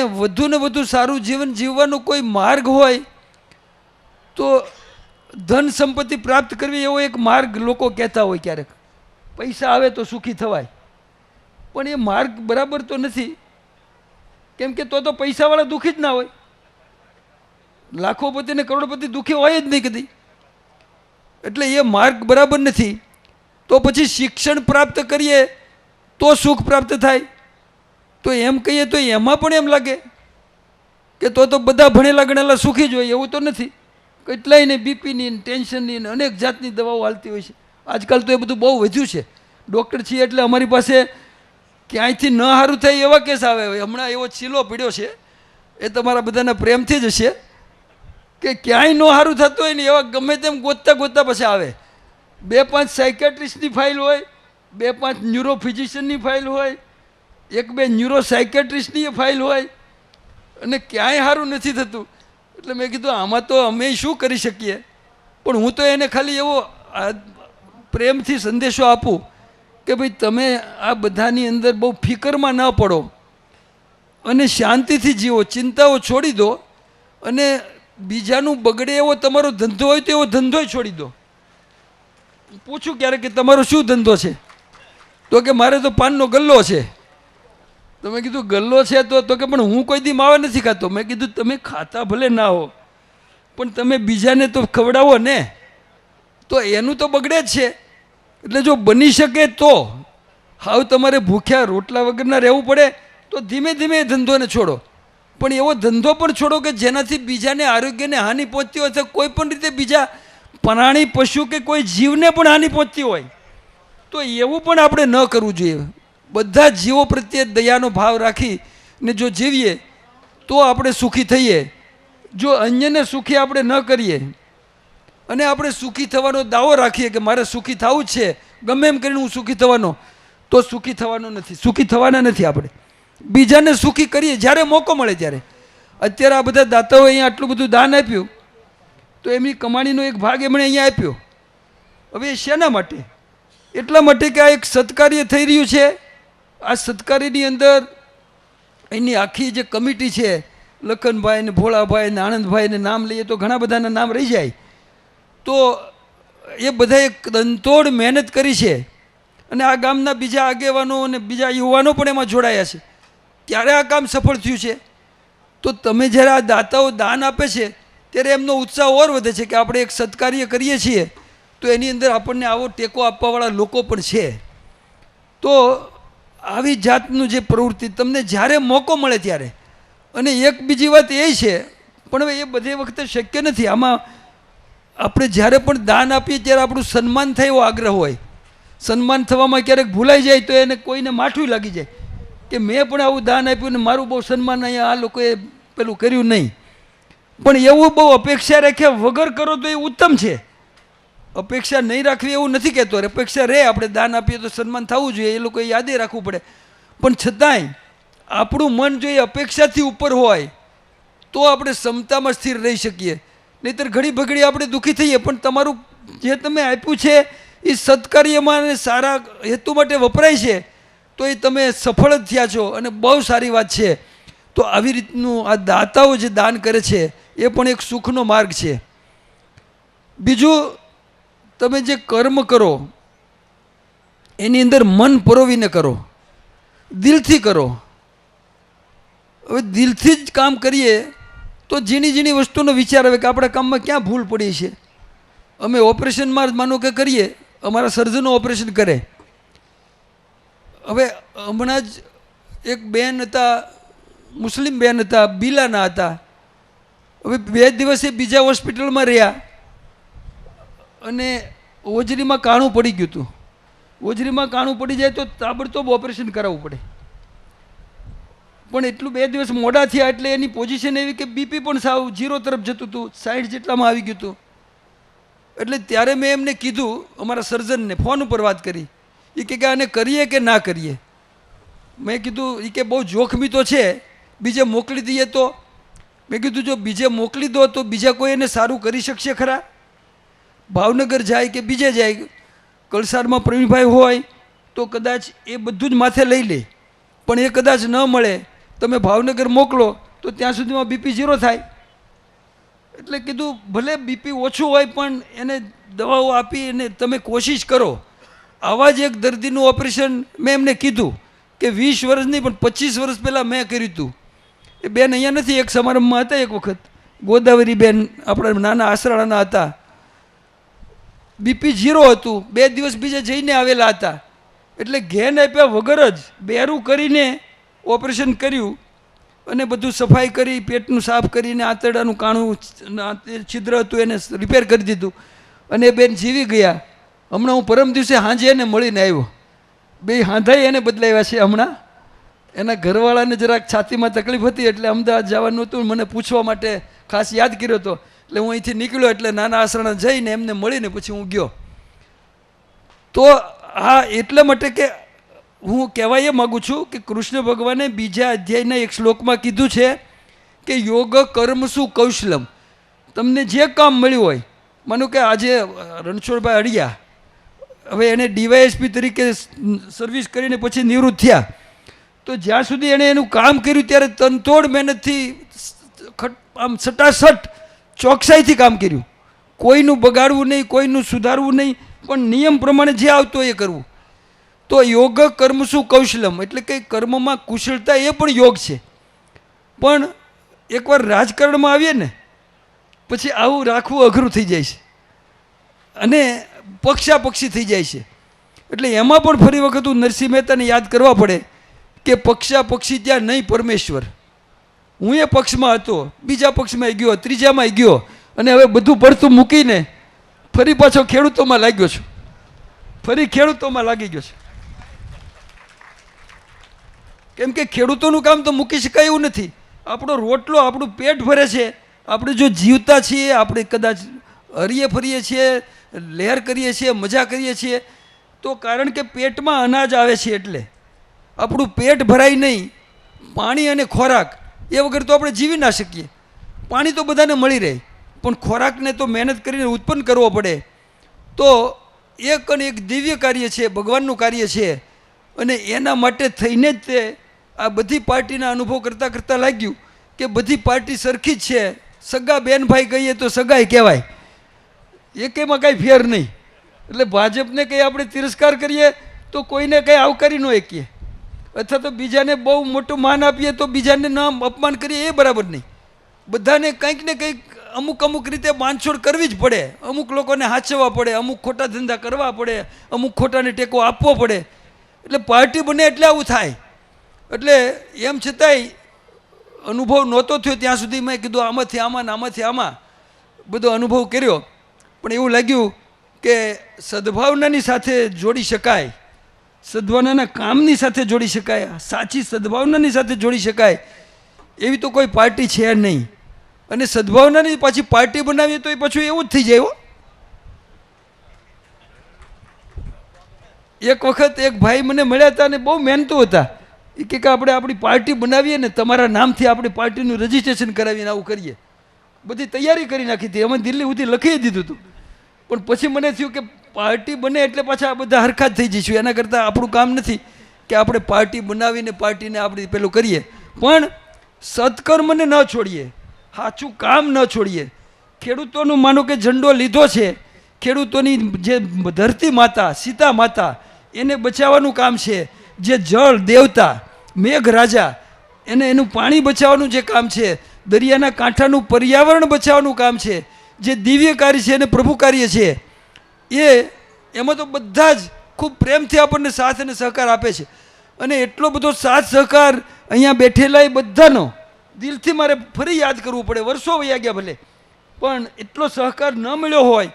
વધુ ને વધુ સારું જીવન જીવવાનો કોઈ માર્ગ હોય તો ધન સંપત્તિ પ્રાપ્ત કરવી એવો એક માર્ગ લોકો કહેતા હોય ક્યારેક, પૈસા આવે તો સુખી થવાય. પણ એ માર્ગ બરાબર તો નથી, કેમ કે તો પૈસાવાળા દુઃખી જ ના હોય. લાખોપતિ ને કરોડપતિ દુઃખી હોય જ નહીં કદી. એટલે એ માર્ગ બરાબર નથી. તો પછી શિક્ષણ પ્રાપ્ત કરીએ તો સુખ પ્રાપ્ત થાય, તો એમ કહીએ તો એમાં પણ એમ લાગે કે તો બધા ભણેલા ગણેલા સુખી જ હોય. એવું તો નથી. કેટલાય ને બીપીની ટેન્શનની ને અનેક જાતની દવાઓ હાલતી હોય છે. આજકાલ તો એ બધું બહુ વધ્યું છે. ડૉક્ટર છીએ એટલે અમારી પાસે ક્યાંયથી ન સારું થાય એવા કેસ આવે. હમણાં એવો ચીલો પીડ્યો છે, એ તમારા બધાના પ્રેમથી જ હશે, કે ક્યાંય ન સારું થતું હોય ને એવા ગમે તેમ ગોતતા ગોતતા પછી આવે. 2-5 સાયકેટ્રિસ્ટની ફાઇલ હોય, 2-5 ન્યુરો ફિઝિશિયનની ફાઇલ હોય, 1-2 ન્યુરો સાયકેટ્રિસ્ટની ફાઇલ હોય, અને ક્યાંય સારું નથી થતું. એટલે મેં કીધું આમાં તો અમે શું કરી શકીએ. પણ હું તો એને ખાલી એવો પ્રેમથી સંદેશો આપું કે ભાઈ તમે આ બધાની અંદર બહુ ફિકરમાં ન પડો અને શાંતિથી જીવો, ચિંતાઓ છોડી દો. અને બીજાનું બગડે એવો તમારો ધંધો હોય તો એવો ધંધો છોડી દો. પૂછું ક્યારેક કે તમારો શું ધંધો છે, તો કે મારે તો પાનનો ગલ્લો છે. તો મેં કીધું ગલ્લો છે તો કે પણ હું કોઈ દી માવા નથી ખાતો. મેં કીધું તમે ખાતા ભલે ના હો પણ તમે બીજાને તો ખવડાવો ને, તો એનું તો બગડે જ છે. એટલે જો બની શકે તો હાવ તમારે ભૂખ્યા રોટલા વગરના રહેવું પડે તો ધીમે ધીમે એ ધંધોને છોડો. પણ એવો ધંધો પણ છોડો કે જેનાથી બીજાને આરોગ્યને હાનિ પહોંચતી હોય, અથવા કોઈ પણ રીતે બીજા પ્રાણી પશુ કે કોઈ જીવને પણ હાનિ પહોંચતી હોય, તો એવું પણ આપણે ન કરવું જોઈએ. બધા જીવો પ્રત્યે દયાનો ભાવ રાખીને જો જીવીએ તો આપણે સુખી થઈએ. જો અન્યને સુખી આપણે ન કરીએ અને આપણે સુખી થવાનો દાવો રાખીએ કે મારે સુખી થવું જ છે, ગમે એમ કરીને હું સુખી થવાનો, તો સુખી થવાનો નથી. સુખી થવાના નથી. આપણે બીજાને સુખી કરીએ જ્યારે મોકો મળે ત્યારે. અત્યારે આ બધા દાતાઓ અહીંયા આટલું બધું દાન આપ્યું, તો એમની કમાણીનો એક ભાગ એમણે અહીંયા આપ્યો. હવે શેના માટે? એટલા માટે કે આ એક સત્કાર્ય થઈ રહ્યું છે. આ સત્કાર્યની અંદર એની આખી જે કમિટી છે, લખનભાઈ ને ભોળાભાઈ ને આનંદભાઈ ને નામ લઈએ તો ઘણા બધાના નામ રહી જાય. તો એ બધાએ દંતોડ મહેનત કરી છે. અને આ ગામના બીજા આગેવાનો અને બીજા યુવાનો પણ એમાં જોડાયા છે. ત્યારે આ કામ સફળ થયું છે. તો તમે જ્યારે આ દાતાઓ દાન આપે છે ત્યારે એમનો ઉત્સાહ ઓર વધે છે કે આપણે એક સત્કાર્ય કરીએ છીએ તો એની અંદર આપણને આવો ટેકો આપવાવાળા લોકો પણ છે. તો આવી જાતનું જે પ્રવૃત્તિ તમને જ્યારે મોકો મળે ત્યારે. અને એક બીજી વાત એ છે, પણ હવે એ બધી વખતે શક્ય નથી. આમાં આપણે જ્યારે પણ દાન આપીએ ત્યારે આપણું સન્માન થાય એવો આગ્રહ હોય. સન્માન થવામાં ક્યારેક ભૂલાઈ જાય તો એને કોઈને માઠું લાગી જાય કે મેં પણ આવું દાન આપ્યું ને મારું બહુ સન્માન અહીંયા આ લોકોએ પેલું કર્યું નહીં. પણ એવું બહુ અપેક્ષા રાખ્યા વગર કરો તો એ ઉત્તમ છે. અપેક્ષા નહીં રાખવી એવું નથી કહેતો. અપેક્ષા રહે, આપણે દાન આપીએ તો સન્માન થવું જોઈએ, એ લોકોએ યાદે રાખવું પડે. પણ છતાંય આપણું મન જો એ અપેક્ષાથી ઉપર હોય તો આપણે ક્ષમતામાં સ્થિર રહી શકીએ. નહીંતર ઘડી ભગડી આપણે દુઃખી થઈએ. પણ તમારું જે તમે આપ્યું છે એ સત્કાર્યમાં અને સારા હેતુ માટે વપરાય છે તો એ તમે સફળ જ થયા છો, અને બહુ સારી વાત છે. તો આવી રીતનું આ દાતાઓ જે દાન કરે છે એ પણ એક સુખનો માર્ગ છે. બીજું, તમે જે કર્મ કરો એની અંદર મન પરોવીને કરો, દિલથી કરો. હવે દિલથી જ કામ કરીએ તો ઝીણી ઝીણી વસ્તુનો વિચાર આવે કે આપણા કામમાં ક્યાં ભૂલ પડી છે. અમે ઓપરેશનમાં જ માનો કે કરીએ, અમારા સર્જનો ઓપરેશન કરે. હવે હમણાં જ એક બેન હતા, મુસ્લિમ બેન હતા, બિલાના હતા. હવે 2 દિવસે બીજા હોસ્પિટલમાં રહ્યા અને હોજરીમાં કાણું પડી ગયું હતું. હોજરીમાં કાણું પડી જાય તો તાબડતોબ ઓપરેશન કરાવવું પડે. પણ એટલું 2 દિવસ મોડા થયા એટલે એની પોઝિશન એવી કે બીપી પણ સાવ 0 તરફ જતું હતું, 60 જેટલામાં આવી ગયું હતું. એટલે ત્યારે મેં એમને કીધું, અમારા સર્જનને ફોન ઉપર વાત કરી. એ કે આને કરીએ કે ના કરીએ. મેં કીધું, એ કે બહુ જોખમી તો છે, બીજે મોકલી દઈએ તો. મેં કીધું જો બીજે મોકલી દો તો બીજા કોઈ એને સારું કરી શકશે ખરા? ભાવનગર જાય કે બીજે જાય, કલસારમાં પ્રવીણભાઈ હોય તો કદાચ એ બધું જ માથે લઈ લે. પણ એ કદાચ ન મળે તમે ભાવનગર મોકલો તો ત્યાં સુધીમાં બીપી 0 થાય. એટલે કીધું ભલે બીપી ઓછું હોય પણ એને દવાઓ આપી અને તમે કોશિશ કરો. આવા જ એક દર્દીનું ઓપરેશન મેં એમને કીધું કે 20 વર્ષ નહીં પણ 25 વર્ષ પહેલાં મેં કર્યું હતું. એ બેન અહીંયા નથી, એક સમારંભમાં હતા એક વખત, ગોદાવરી બેન આપણા નાના આસરાળાના હતા. બીપી 0 હતું, 2 દિવસ બીજે જઈને આવેલા હતા. એટલે ઘેન આપ્યા વગર જ બેરું કરીને ઓપરેશન કર્યું અને બધું સફાઈ કરી, પેટનું સાફ કરીને આંતરડાનું કાણું છિદ્ર હતું એને રિપેર કરી દીધું અને એ બેન જીવી ગયા. હમણાં હું પરમ દિવસે સાંજે એને મળીને આવ્યો. 2 હાંધાઈ એને બદલાવ્યા છે હમણાં. એના ઘરવાળાને જરાક છાતીમાં તકલીફ હતી એટલે અમદાવાદ જવાનું હતું, મને પૂછવા માટે ખાસ યાદ કર્યો હતો. એટલે હું અહીંથી નીકળ્યો એટલે નાના આસરાણા જઈને એમને મળીને પછી હું ગયો. તો હા, એટલા માટે કે હું કહેવા એ માગું છું કે કૃષ્ણ ભગવાને બીજા અધ્યાયના એક શ્લોકમાં કીધું છે કે યોગ કર્મસુ કૌશલમ. તમને જે કામ મળ્યું હોય, માનો કે આજે રણછોડભાઈ અડિયા, હવે એને ડીવાયએસપી તરીકે સર્વિસ કરીને પછી નિવૃત્ત થયા, તો જ્યાં સુધી એણે એનું કામ કર્યું ત્યારે તનતોડ મહેનતથી આમ સટાસટ ચોકસાઈથી કામ કર્યું. કોઈનું બગાડવું નહીં, કોઈનું સુધારવું નહીં, પણ નિયમ પ્રમાણે જે આવતો એ કરવું. તો યોગ કર્મસુ કૌશલમ એટલે કે કર્મમાં કુશળતા એ પણ યોગ છે. પણ એકવાર રાજકારણમાં આવીએ ને પછી આવું રાખવું અઘરું થઈ જાય છે અને પક્ષાપક્ષી થઈ જાય છે. એટલે એમાં પણ ફરી વખત હું નરસિંહ મહેતાને યાદ કરવા પડે કે પક્ષાપક્ષી ત્યાં નહીં પરમેશ્વર. હું એ પક્ષમાં હતો, બીજા પક્ષમાં ગયો, ત્રીજામાં ગયો અને હવે બધું પડતું મૂકીને ફરી પાછો ખેડૂતોમાં લાગ્યો છું. ફરી ખેડૂતોમાં લાગી ગયો છે. કેમ કે ખેડૂતોનું કામ તો મૂકી શકાય એવું નથી. આપણો રોટલો, આપણું પેટ ભરે છે. આપણે જો જીવતા છીએ, આપણે કદાચ હરીએ ફરીએ છીએ, લહેર કરીએ છીએ, મજા કરીએ છીએ, તો કારણ કે પેટમાં અનાજ આવે છે. એટલે આપણું પેટ ભરાય નહીં. પાણી અને ખોરાક એ વગર તો આપણે જીવી ના શકીએ. પાણી તો બધાને મળી રહે, પણ ખોરાકને તો મહેનત કરીને ઉત્પન્ન કરવો પડે. તો એક અને એક દિવ્ય કાર્ય છે, ભગવાનનું કાર્ય છે. અને એના માટે થઈને જ તે આ બધી પાર્ટીના અનુભવ કરતાં કરતાં લાગ્યું કે બધી પાર્ટી સરખી જ છે. સગા બેન ભાઈ કહીએ તો સગાઈ કહેવાય, એકેમાં કાંઈ ફેર નહીં. એટલે ભાજપને કંઈ આપણે તિરસ્કાર કરીએ તો કોઈને કંઈ આવકારી ન શકીએ, અથવા તો બીજાને બહુ મોટું માન આપીએ તો બીજાને નામ અપમાન કરીએ એ બરાબર નહીં. બધાને કંઈક ને કંઈક અમુક અમુક રીતે બાંધછોડ કરવી જ પડે. અમુક લોકોને હાચવવા પડે, અમુક ખોટા ધંધા કરવા પડે, અમુક ખોટાને ટેકો આપવો પડે. એટલે પાર્ટી બને એટલે આવું થાય. એટલે એમ છતાંય અનુભવ નહોતો થયો ત્યાં સુધી મેં કીધું આમાંથી આમાં ને આમાંથી આમાં બધો અનુભવ કર્યો. પણ એવું લાગ્યું કે સદભાવનાની સાથે જોડી શકાય, સદભાવનાના કામની સાથે જોડી શકાય, સાચી સદભાવનાની સાથે જોડી શકાય એવી તો કોઈ પાર્ટી છે નહીં. અને સદભાવનાની પાછી પાર્ટી બનાવીએ તો એ પાછું એવું જ થઈ જાય. એક વખત એક ભાઈ મને મળ્યા હતા અને બહુ મહેનતુ હતા. એ કે આપણે આપણી પાર્ટી બનાવીએ ને તમારા નામથી આપણી પાર્ટીનું રજિસ્ટ્રેશન કરાવીને આવું કરીએ. બધી તૈયારી કરી નાખી હતી, અમે દિલ્હી સુધી લખી દીધું હતું. પણ પછી મને થયું કે પાર્ટી બને એટલે પાછા આ બધા હરખા જ થઈ જઈશું. એના કરતાં આપણું કામ નથી કે આપણે પાર્ટી બનાવીને પાર્ટીને આપણે પેલું કરીએ. પણ સત્કર્મને ન છોડીએ, સાચું કામ ન છોડીએ. ખેડૂતોનું માનો કે ઝંડો લીધો છે, ખેડૂતોની જે ધરતી માતા સીતા માતા એને બચાવવાનું કામ છે. જે જળ દેવતા મેઘ રાજા એને એનું પાણી બચાવવાનું જે કામ છે, દરિયાના કાંઠાનું પર્યાવરણ બચાવવાનું કામ છે, જે દિવ્ય કાર્ય છે અને પ્રભુ કાર્ય છે, એમાં તો બધા જ ખૂબ પ્રેમથી આપણને સાથ અને સહકાર આપે છે. અને એટલો બધો સાથ સહકાર અહીંયા બેઠેલા એ બધાનો દિલથી મારે ફરી યાદ કરવું પડે. વર્ષો વયા ગયા ભલે, પણ એટલો સહકાર ન મળ્યો હોય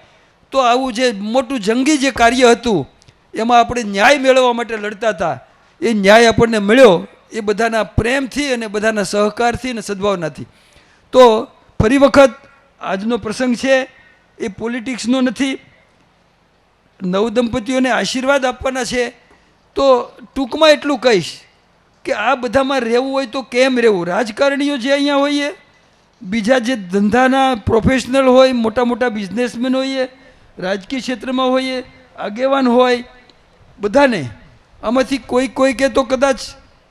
તો આવું જે મોટું જંગી જે કાર્ય હતું એમાં આપણે ન્યાય મેળવવા માટે લડતા હતા, એ ન્યાય આપણને મળ્યો એ બધાના પ્રેમથી અને બધાના સહકારથી અને સદભાવનાથી. તો ફરી વખત આજનો પ્રસંગ છે એ પોલિટિક્સનો નથી, નવદંપતીઓને આશીર્વાદ આપવાના છે. તો ટૂંકમાં એટલું કહીશ કે આ બધામાં રહેવું હોય તો કેમ રહેવું. રાજકારણીઓ જે અહીંયા હોઈએ, બીજા જે ધંધાના પ્રોફેશનલ હોય, મોટા મોટા બિઝનેસમેન હોઈએ, રાજકીય ક્ષેત્રમાં હોઈએ, આગેવાન હોય, બધાને આમાંથી કોઈ કે તો કદાચ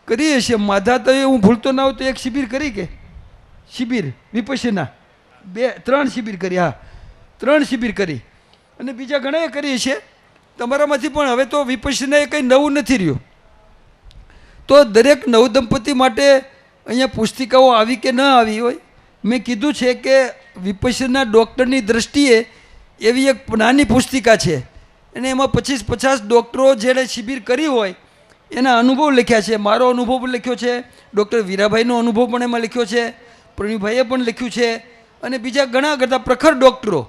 કરીએ છીએ માધા તો હું ભૂલતો ના હોઉં તો એક શિબિર કરી કે શિબિર વિપશ્યના 3 શિબિર કરી, હા 3 શિબિર કરી, અને બીજા ઘણાએ કરીએ છીએ. તમારામાંથી પણ હવે તો વિપશ્યના એ કંઈ નવું નથી રહ્યું. તો દરેક નવદંપતિ માટે અહીંયા પુસ્તિકાઓ આવી કે ન આવી હોય, મેં કીધું છે કે વિપશ્યના ડૉક્ટરની દૃષ્ટિએ એવી એક નાની પુસ્તિકા છે, અને એમાં 25-50 ડૉક્ટરો જેણે શિબિર કરી હોય એના અનુભવ લખ્યા છે. મારો અનુભવ પણ લખ્યો છે, ડૉક્ટર વીરાભાઈનો અનુભવ પણ એમાં લખ્યો છે, પ્રવીણભાઈએ પણ લખ્યું છે, અને બીજા ઘણા બધા પ્રખર ડૉક્ટરો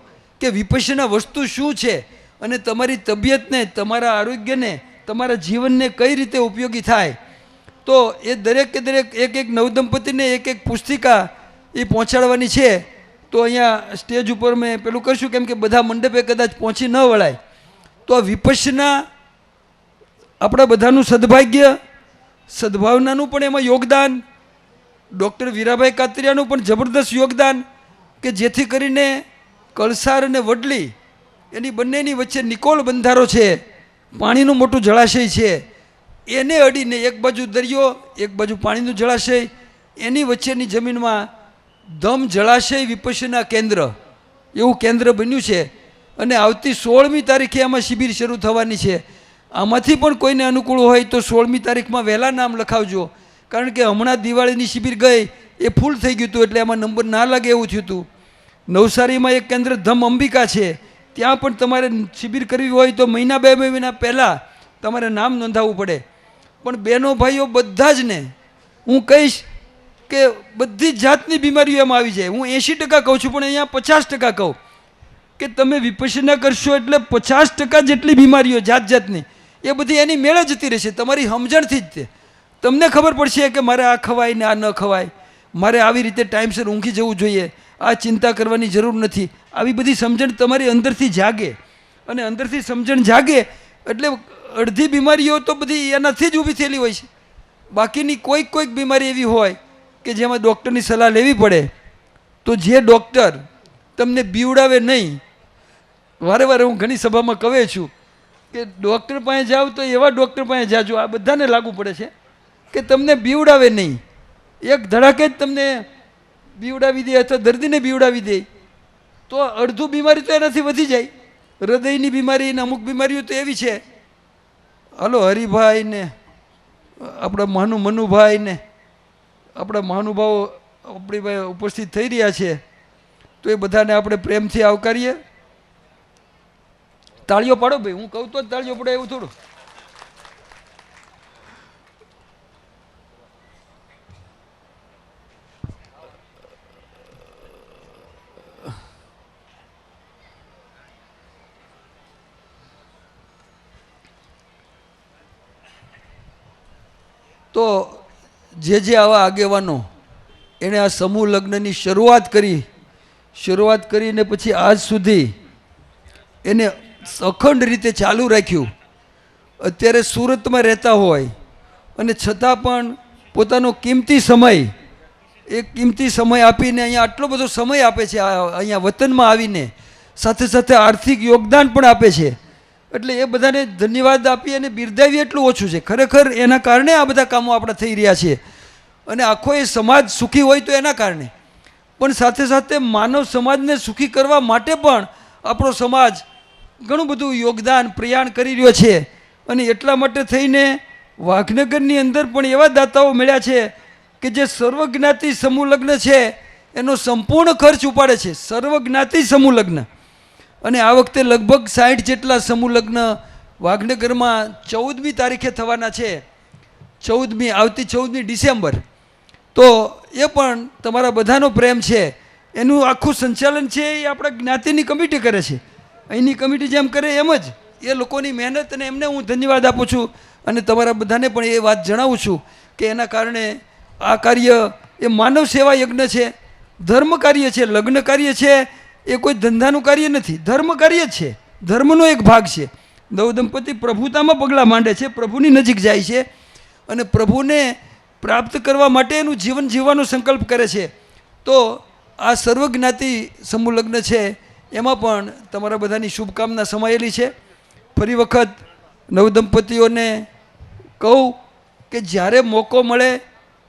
કે વિપશ્યના વસ્તુ શું છે અને તમારી તબિયતને, તમારા આરોગ્યને, તમારા જીવનને કઈ રીતે ઉપયોગી થાય. તો એ દરેકે દરેક એક નવદંપતિને એક પુસ્તિકા એ પહોંચાડવાની છે. તો અહીંયા સ્ટેજ ઉપર મેં પેલું કરશું, કેમ કે બધા મંડપે કદાચ પહોંચી ન વળાય. તો આ વિપશ્યના આપણા બધાનું સદભાગ્ય, સદભાવનાનું પણ એમાં યોગદાન, ડૉક્ટર વીરાભાઈ કાતરિયાનું પણ જબરદસ્ત યોગદાન, કે જેથી કરીને કળસાર અને વડલી એની બંનેની વચ્ચે નિકોલ બંધારો છે, પાણીનું મોટું જળાશય છે, એને અડીને એક બાજુ દરિયો, એક બાજુ પાણીનું જળાશય, એની વચ્ચેની જમીનમાં ધમ જળાશય વિપશ્યના કેન્દ્ર એવું કેન્દ્ર બન્યું છે. અને આવતી 16મી તારીખે આમાં શિબિર શરૂ થવાની છે. આમાંથી પણ કોઈને અનુકૂળ હોય તો 16મી તારીખમાં વહેલા નામ લખાવજો, કારણ કે હમણાં દિવાળીની શિબિર ગઈ એ ફૂલ થઈ ગયું હતું, એટલે આમાં નંબર ના લાગે એવું થયું હતું. નવસારીમાં એક કેન્દ્ર ધમ અંબિકા છે, ત્યાં પણ તમારે શિબિર કરવી હોય તો મહિના 2 મહિના પહેલાં તમારે નામ નોંધાવવું પડે. પણ બહેનો ભાઈઓ બધા જ ને હું કહીશ કે બધી જાતની બીમારીઓ એમાં આવી જાય. હું 80% કહું છું, પણ અહીંયા 50% કહું કે તમે વિપશ્યના કરશો એટલે 50% જેટલી બીમારીઓ જાત જાતની એ બધી એની મેળે જતી રહેશે. તમારી સમજણથી જ તે તમને ખબર પડશે કે મારે આ ખવાય ને આ ન ખવાય, મારે આવી રીતે ટાઈમસર ઊંઘી જવું જોઈએ, આ ચિંતા કરવાની જરૂર નથી. આવી બધી સમજણ તમારી અંદરથી જાગે, અને અંદરથી સમજણ જાગે એટલે અડધી બીમારીઓ તો બધી એનાથી જ ઊભી થયેલી હોય છે. બાકીની કોઈક બીમારી એવી હોય કે જેમાં ડૉક્ટરની સલાહ લેવી પડે. તો જે ડૉક્ટર તમને બીવડાવે નહીં, વારે વારે હું ઘણી સભામાં કહે છું કે ડૉક્ટર પાસે જાઓ તો એવા ડૉક્ટર પાસે જાજો, આ બધાને લાગુ પડે છે, કે તમને બીવડાવે નહીં. એક ધડાકે જ તમને બીવડાવી દે અથવા દર્દીને બીવડાવી દે તો અડધું બીમારી તો એનાથી વધી જાય. હૃદયની બીમારી ને અમુક બીમારીઓ તો એવી છે. હાલો હરિભાઈ ને આપણા મનુભાઈ ને આપણા મહાનુભાવો આપણી ભાઈ ઉપસ્થિત થઈ રહ્યા છે, તો એ બધાને આપણે પ્રેમથી આવકારીએ. તાળીઓ પાડો ભાઈ, હું કહું તો જ તાળીઓ પડે એવું થોડું. તો જે આવા આગેવાનો એણે આ સમૂહ લગ્નની શરૂઆત કરીને પછી આજ સુધી એને અખંડ રીતે ચાલુ રાખ્યું. અત્યારે સુરતમાં રહેતા હોય અને છતાં પણ પોતાનો કિંમતી સમય આપીને અહીંયા આટલો બધો સમય આપે છે, અહીંયા વતનમાં આવીને સાથે સાથે આર્થિક યોગદાન પણ આપે છે. એટલે એ બધાને ધન્યવાદ આપી અને બિરદાવી એટલું ઓછું છે. ખરેખર એના કારણે આ બધા કામો આપણા થઈ રહ્યા છે, અને આખો એ સમાજ સુખી હોય તો એના કારણે, પણ સાથે સાથે માનવ સમાજને સુખી કરવા માટે પણ આપણો સમાજ ઘણું બધું યોગદાન પ્રયાણ કરી રહ્યો છે. અને એટલા માટે થઈને વાઘનગરની અંદર પણ એવા દાતાઓ મળ્યા છે કે જે સર્વજ્ઞાતિ સમૂહ લગ્ન છે એનો સંપૂર્ણ ખર્ચ ઉપાડે છે. સર્વજ્ઞાતિ સમૂહ લગ્ન. અને આ વખતે લગભગ 60 જેટલા સમૂહ લગ્ન વાઘનગરમાં 14મી તારીખે થવાના છે. આવતી 14મી ડિસેમ્બર. તો એ પણ તમારા બધાનો પ્રેમ છે. એનું આખું સંચાલન છે એ આપણા જ્ઞાતિની કમિટી કરે છે. અહીંની કમિટી જેમ કરે એમ જ એ લોકોની મહેનત, અને એમને હું ધન્યવાદ આપું છું. અને તમારા બધાને પણ એ વાત જણાવું છું કે એના કારણે આ કાર્ય એ માનવ સેવા યજ્ઞ છે, ધર્મ કાર્ય છે. લગ્ન કાર્ય છે એ કોઈ ધંધાનું કાર્ય નથી, ધર્મ કાર્ય જ છે, ધર્મનો એક ભાગ છે. નવદંપતિ પ્રભુતામાં પગલાં માંડે છે, પ્રભુની નજીક જાય છે અને પ્રભુને પ્રાપ્ત કરવા માટે એનું જીવન જીવવાનો સંકલ્પ કરે છે. તો આ સર્વજ્ઞાતિ સમૂહ લગ્ન છે એમાં પણ તમારા બધાની શુભકામના સમાયેલી છે. ફરી વખત નવદંપતિઓને કહું કે જ્યારે મોકો મળે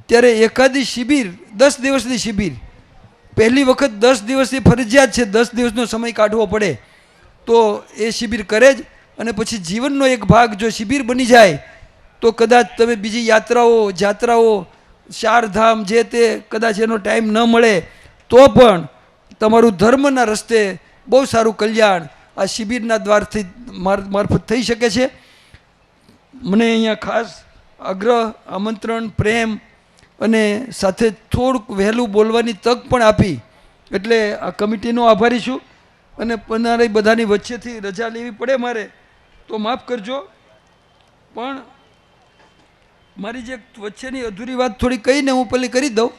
ત્યારે એકાદી શિબિર 10 દિવસની શિબિર, પહેલી વખત 10 દિવસની ફરજિયાત છે, 10 દિવસનો સમય કાઢવો પડે તો એ શિબિર કરે જ. અને પછી જીવનનો એક ભાગ જો શિબિર બની જાય તો કદાચ તમે બીજી જાત્રાઓ ચારધામ જે તે કદાચ એનો ટાઈમ ન મળે તો પણ તમારું ધર્મના રસ્તે બહુ સારું કલ્યાણ આ શિબિરના દ્વારથી મારફત થઈ શકે છે. મને અહીંયા ખાસ આગ્રહ, આમંત્રણ, પ્રેમ અને સાથે થોડુંક વહેલું બોલવાની તક પણ આપી એટલે આ કમિટીનો આભારી છું. અને તમારી બધાની વચ્ચેથી રજા લેવી પડે મારે તો માફ કરજો, પણ મારી જે વચ્ચેની અધૂરી વાત થોડી કહીને હું પેલી કરી દઉં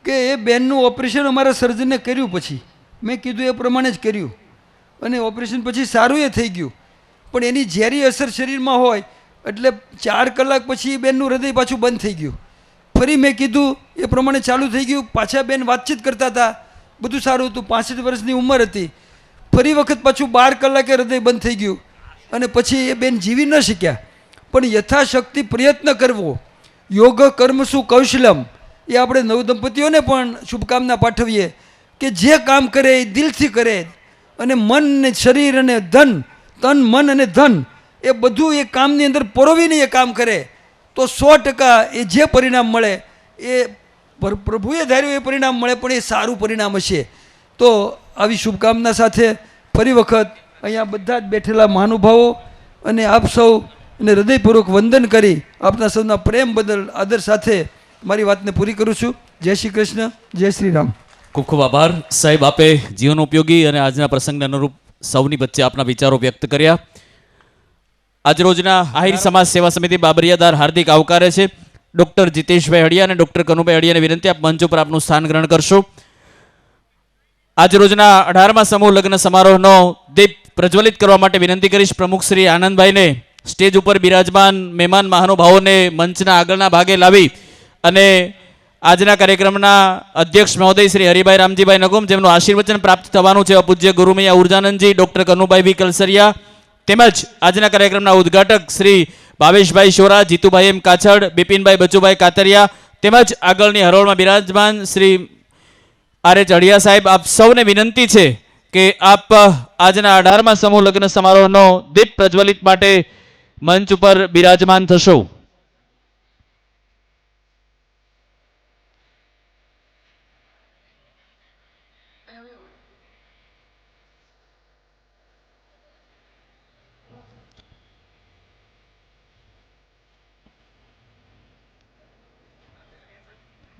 કે એ બેનનું ઓપરેશન અમારા સર્જને કર્યું, પછી મેં કીધું એ પ્રમાણે જ કર્યું અને ઓપરેશન પછી સારું એ થઈ ગયું. પણ એની ઝેરી અસર શરીરમાં હોય એટલે 4 કલાક પછી બેનનું હૃદય પાછું બંધ થઈ ગયું. ફરી મેં કીધું એ પ્રમાણે ચાલુ થઈ ગયું. પાછા બેન વાતચીત કરતા હતા, બધું સારું હતું, 65 વર્ષની ઉંમર હતી. ફરી વખત પાછું 12 કલાકે હૃદય બંધ થઈ ગયું અને પછી એ બેન જીવી ન શક્યા. પણ યથાશક્તિ પ્રયત્ન કરવો, યોગ કર્મસુ કૌશલમ, એ આપણે નવદંપતીઓને પણ શુભકામના પાઠવીએ કે જે કામ કરે એ દિલથી કરે અને મન ને શરીર અને ધન, તન મન અને ધન એ બધું એ કામની અંદર પરોવીને એ કામ કરે તો 100% એ જે પરિણામ મળે એ પ્રભુએ ધાર્યું એ પરિણામ મળે, પણ એ સારું પરિણામ હશે. તો આવી શુભકામના સાથે ફરી વખત અહીંયા બધા જ બેઠેલા મહાનુભાવો અને આપ સૌ અને હૃદયપૂર્વક વંદન કરી આપના સૌના પ્રેમ બદલ આદર સાથે મારી વાતને પૂરી કરું છું. જય શ્રી કૃષ્ણ, જય શ્રી રામ. ખૂબ ખૂબ આભાર સાહેબ, આપે જીવન ઉપયોગી અને આજના પ્રસંગને અનુરૂપ સૌની વચ્ચે આપના વિચારો વ્યક્ત કર્યા. આજરોજના આહિર સમાજ સેવા સમિતિ બાબરિયાદાર હાર્દિક આવકારે છે. ડૉક્ટર જીતેશભાઈ હડિયા અને ડૉક્ટર કનુભાઈ હડિયાને વિનંતી, આપ મંચ ઉપર આપનું સ્થાન ગ્રહણ કરશો. આજરોજના 18મા સમૂહ લગ્ન સમારોહનો દીપ પ્રજ્વલિત કરવા માટે વિનંતી કરીશ પ્રમુખ શ્રી આનંદભાઈને સ્ટેજ ઉપર બિરાજમાન મહેમાન મહાનુભાવોને મંચના આગળના ભાગે લાવી અને આજના કાર્યક્રમના અધ્યક્ષ મહોદય શ્રી હરિભાઈ રામજીભાઈ નગુમ, જેમનું આશીર્વચન પ્રાપ્ત થવાનું છે, અપૂજ્ય ગુરુમૈયા ઉર્જાનંદજી, ડૉક્ટર કનુભાઈ વી કલસરિયા, તેમજ આજના કાર્યક્રમના ઉદ્ઘાટક શ્રી ભાવેશભાઈ શોરા, જીતુભાઈ એમ કાછડ, બિપિનભાઈ બચુભાઈ કાતરિયા, તેમજ આગળની હરોળમાં બિરાજમાન શ્રી આર.એચ. અડિયા સાહેબ, આપ સૌને વિનંતી છે કે આપ આજના 18મા સમૂહ લગ્ન સમારોહનો દીપ પ્રજ્વલિત માટે મંચ ઉપર બિરાજમાન થશો.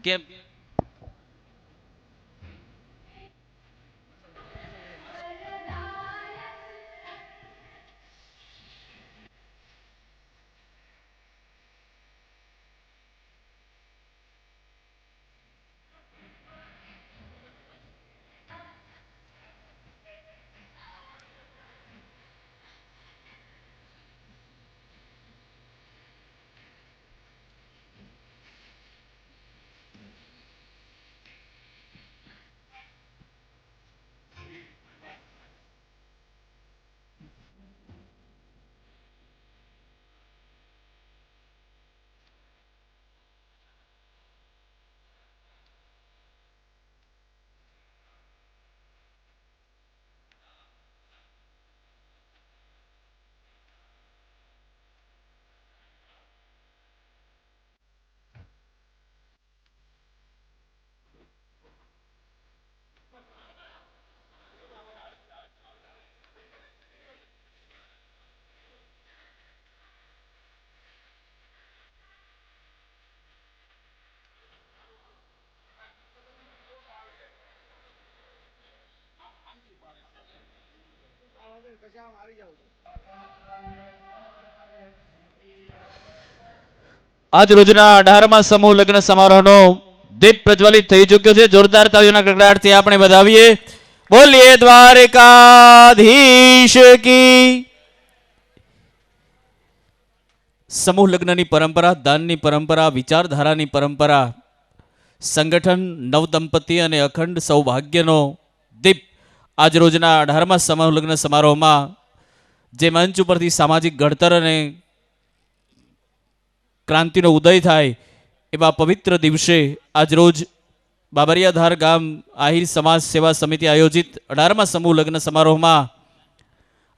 કેમ આજ રોજના 18મા સમૂહ લગ્ન સમારોહનો દીપ પ્રજ્વલિત થઈ ચૂક્યો છે. જોરદાર તાળીઓના ગડગડાટથી આપણે વધાવીએ. બોલીએ દ્વારકાધીશ કી. સમૂહ લગ્નની પરંપરા, દાનની પરંપરા, વિચારધારાની પરંપરા, સંગઠન, નવદંપતિ અને અખંડ સૌભાગ્યનો દીપ આજ રોજના 18મા સમૂહ લગ્ન સમારોહમાં જે મંચ ઉપરથી સામાજિક ઘડતર અને ક્રાંતિનો ઉદય થાય એવા પવિત્ર દિવસે આજરોજ બાબરિયાધાર ગામ આહિર સમાજ સેવા સમિતિ આયોજિત 18મા સમૂહ લગ્ન સમારોહમાં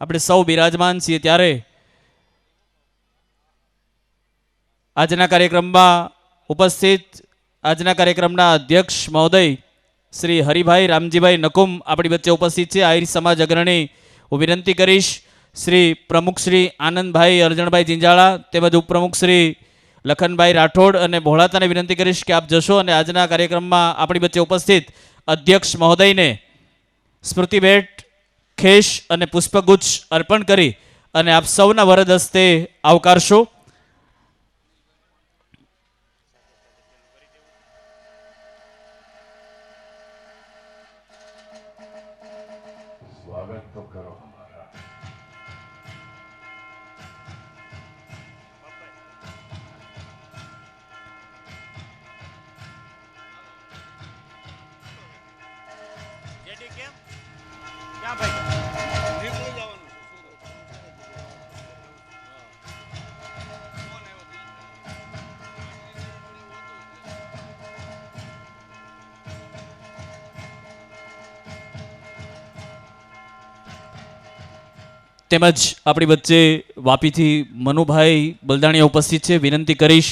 આપણે સૌ બિરાજમાન છીએ ત્યારે આજના કાર્યક્રમમાં ઉપસ્થિત આજના કાર્યક્રમના અધ્યક્ષ મહોદય શ્રી હરિભાઈ રામજીભાઈ નકુમ આપણી વચ્ચે ઉપસ્થિત છે. આહિર સમાજ અગ્રણી હું વિનંતી કરીશ શ્રી પ્રમુખ શ્રી આનંદભાઈ અરજણભાઈ જિંજાળા તેમજ ઉપપ્રમુખ શ્રી લખનભાઈ રાઠોડ અને ભોળાતાને વિનંતી કરીશ કે આપ જશો અને આજના કાર્યક્રમમાં આપણી વચ્ચે ઉપસ્થિત અધ્યક્ષ મહોદયને સ્મૃતિ ભેટ ખેશ અને પુષ્પગુચ્છ અર્પણ કરી અને આપ સૌના વરદ હસ્તે આવકારશો. સ્વાગત તો કરો હમારા. તેમજ આપણી વચ્ચે વાપીથી મનુભાઈ બલદાણીયા ઉપસ્થિત છે. વિનંતી કરીશ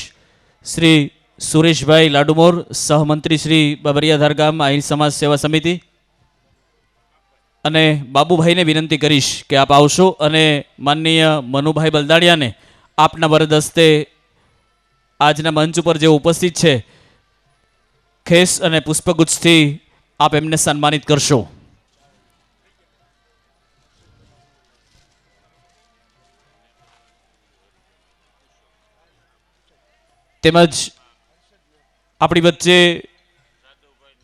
શ્રી સુરેશભાઈ લાડુમોર સહમંત્રી શ્રી બાબરિયાધાર ગામ આહિર સમાજ સેવા સમિતિ અને બાબુભાઈને વિનંતી કરીશ કે આપ આવશો અને માનનીય મનુભાઈ બલદાણિયાને આપના વરદ હસ્તે આજના મંચ ઉપર જે ઉપસ્થિત છે ખેસ અને પુષ્પગુચ્છથી આપ એમને સન્માનિત કરશો. તેમજ આપણી વચ્ચે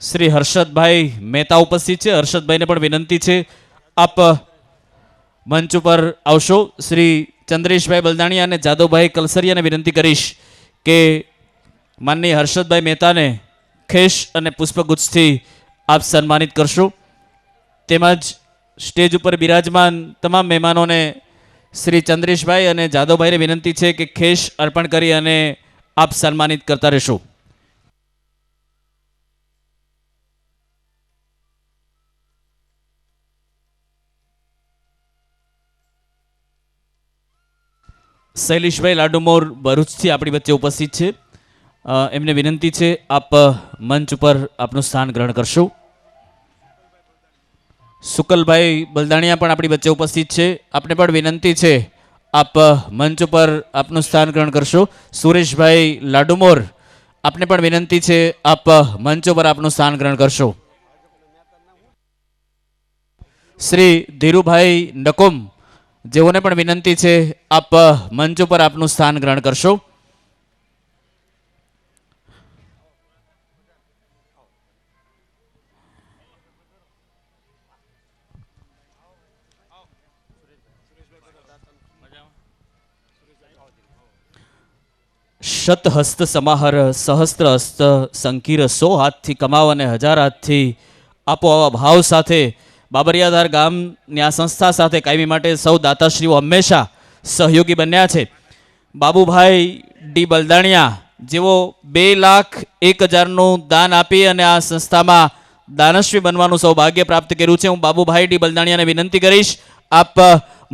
શ્રી હર્ષદભાઈ મહેતા ઉપસ્થિત છે. હર્ષદભાઈને પણ વિનંતી છે આપ મંચ ઉપર આવશો. શ્રી ચંદ્રેશભાઈ બલદાણીયા અને જાદવભાઈ કલસરિયાને વિનંતી કરીશ કે માનનીય હર્ષદભાઈ મહેતાને ખેશ અને પુષ્પગુચ્છથી આપ સન્માનિત કરશો. તેમજ સ્ટેજ ઉપર બિરાજમાન તમામ મહેમાનોને શ્રી ચંદ્રેશભાઈ અને જાદવભાઈને વિનંતી છે કે ખેશ અર્પણ કરી અને આપ સન્માનિત કરતા રહેશો. શૈલેષભાઈ લાડુમોર ભરૂચથી આપણી વચ્ચે ઉપસ્થિત છે. એમને વિનંતી છે આપ મંચ ઉપર આપનું સ્થાન ગ્રહણ કરશો. સુકલભાઈ બલદાણિયા પણ આપણી વચ્ચે ઉપસ્થિત છે. આપને પણ વિનંતી છે આપ મંચ ઉપર આપનું સ્થાન ગ્રહણ કરશો. સુરેશભાઈ લાડુમોર આપને પણ વિનંતી છે આપ મંચ ઉપર આપનું સ્થાન ગ્રહણ કરશો. શ્રી ધીરુભાઈ નકુમ જેઓને પણ વિનંતી છે આપ મંચ ઉપર આપનું સ્થાન ગ્રહણ કરશો. શતહસ્ત સમાહર સહસ્ત્ર હસ્ત સંકીર 100 હાથથી કમાવ અને 1000 હાથથી આપો આવા ભાવ સાથે બાબરિયાધાર ગામની આ સંસ્થા સાથે કાયમી માટે સૌ દાતાશ્રીઓ હંમેશા સહયોગી બન્યા છે. બાબુભાઈ ડી બલદાણિયા જેઓ 2,01,000નું દાન આપી અને આ સંસ્થામાં દાનશ્રી બનવાનું સૌભાગ્ય પ્રાપ્ત કર્યું છે. હું બાબુભાઈ ડી બલદાણિયાને વિનંતી કરીશ આપ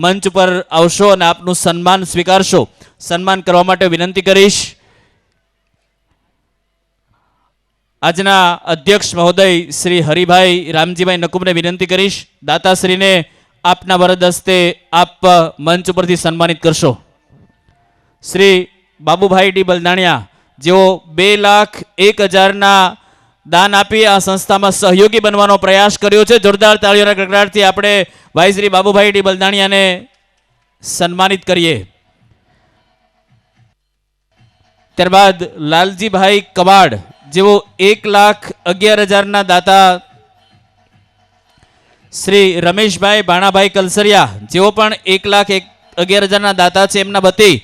મંચ પર આવશો અને આપનું સન્માન સ્વીકારશો. સન્માન કરવા માટે વિનંતી કરીશ આજના અધ્યક્ષ મહોદય શ્રી હરિભાઈ રામજીભાઈ નકુમને વિનંતી કરીશ દાતાશ્રીને આપના વરદ હસ્તે આપ મંચ ઉપરથી સન્માનિત કરશો. શ્રી બાબુભાઈ ડી બલદાણિયા જેઓ 2,01,000ના દાન આપી આ સંસ્થામાં સહયોગી બનવાનો પ્રયાસ કર્યો છે. જોરદાર તાળીઓના ગડગડાટથી આપણે ભાઈ શ્રી બાબુભાઈ ડી બલદાણિયાને સન્માનિત કરીએ. ત્યારબાદ લાલજીભાઈ કવાડ જેઓ 1,11,000ના દાતા શ્રી રમેશભાઈ બાણાભાઈ કલસરિયા જેઓ પણ 1,11,000ના દાતા છે. એમના વતી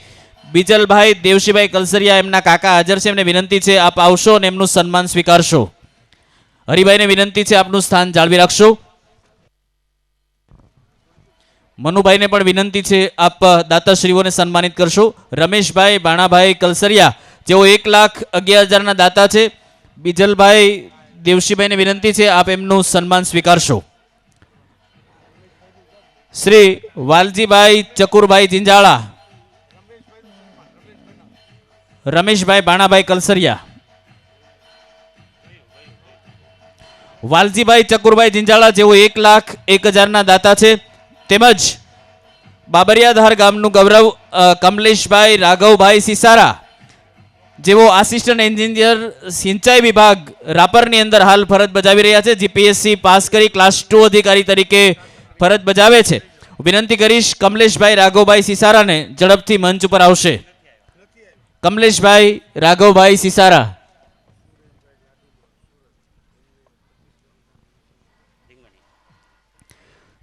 બીજલભાઈ દેવશીભાઈ કલસરિયા એમના કાકા હાજર છે. એમને વિનંતી છે આપ આવશો અને એમનું સન્માન સ્વીકારશો. હરિભાઈને વિનંતી છે આપનું સ્થાન જાળવી રાખશો. મનુભાઈને પણ વિનંતી છે આપ દાતાશ્રીઓને સન્માનિત કરશો. રમેશભાઈ બાણાભાઈ કલસરિયા જેઓ 1,11,000ના દાતા છે. બીજલભાઈ દેવશીભાઈને વિનંતી છે આપ એમનું સન્માન સ્વીકારશો. શ્રી વાલજીભાઈ ચકુરભાઈ જિંજાળા, રમેશભાઈ બાણાભાઈ કલસરિયા, વાલજીભાઈ ચકુરભાઈ જિંજાળા જેઓ 1,01,000ના દાતા છે. તેમજ બાબરિયાધાર ગામનું ગૌરવ કમલેશભાઈ રાઘવભાઈ સિસારા જેઓ આસિસ્ટન્ટ એન્જિનિયર સિંચાઈ વિભાગ રાપરની અંદર હાલ ફરજ બજાવી રહ્યા છે. જીપીએસસી પાસ કરી ક્લાસ 2 અધિકારી તરીકે ફરજ બજાવે છે. વિનંતી કરીશ કમલેશભાઈ રાઘવભાઈ સિસારાને ઝડપથી મંચ ઉપર આવશે. કમલેશભાઈ રાઘવભાઈ સિસારા,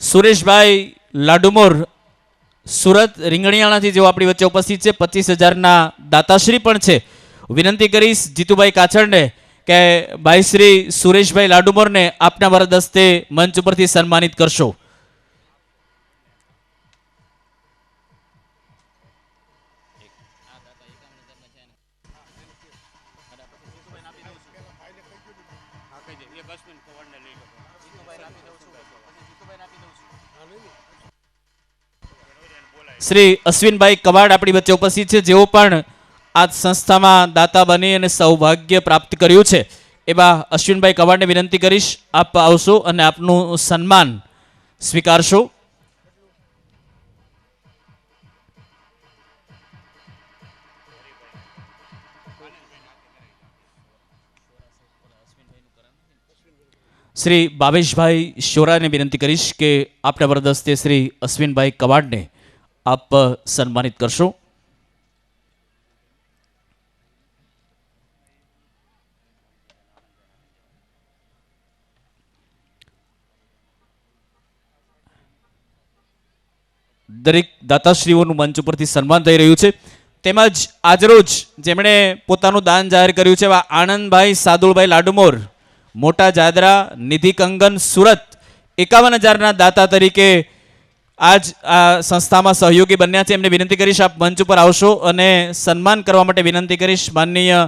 સુરેશભાઈ લાડુમોર સુરત રીંગણિયાણાથી જેઓ આપણી વચ્ચે ઉપસ્થિત છે, 25,000ના દાતાશ્રી પણ છે. વિનંતી કરીશ જીતુભાઈ કાછડને કે ભાઈ શ્રી સુરેશભાઈ લાડુમોરને આપના વરદ હસ્તે મંચ ઉપરથી સન્માનિત કરશો. શ્રી અશ્વિનભાઈ કવાડ આપણી વચ્ચે ઉપસ્થિત છે જેઓ પણ આ સંસ્થામાં દાતા બની અને સૌભાગ્ય પ્રાપ્ત કર્યું છે. એવા અશ્વિનભાઈ કવાડને વિનંતી કરીશ આપ આવશો અને આપનું સન્માન સ્વીકારશો. શ્રી ભાવેશભાઈ શોરાને વિનંતી કરીશ કે આપના વરદ હસ્તે શ્રી અશ્વિનભાઈ કવાડને આપ સન્માનિત કરશો. દરેક દાતાશ્રીઓનું મંચ ઉપરથી સન્માન થઈ રહ્યું છે. તેમજ આજરોજ જેમણે પોતાનું દાન જાહેર કર્યું છે એવા આનંદભાઈ સાદુલભાઈ લાડુમોર મોટા જાદરા નિધિ કંગન સુરત 51,000ના દાતા તરીકે આજ આ સંસ્થામાં સહયોગી બન્યા છે. એમને વિનંતી કરીશ આપ મંચ ઉપર આવશો અને સન્માન કરવા માટે વિનંતી કરીશ માનનીય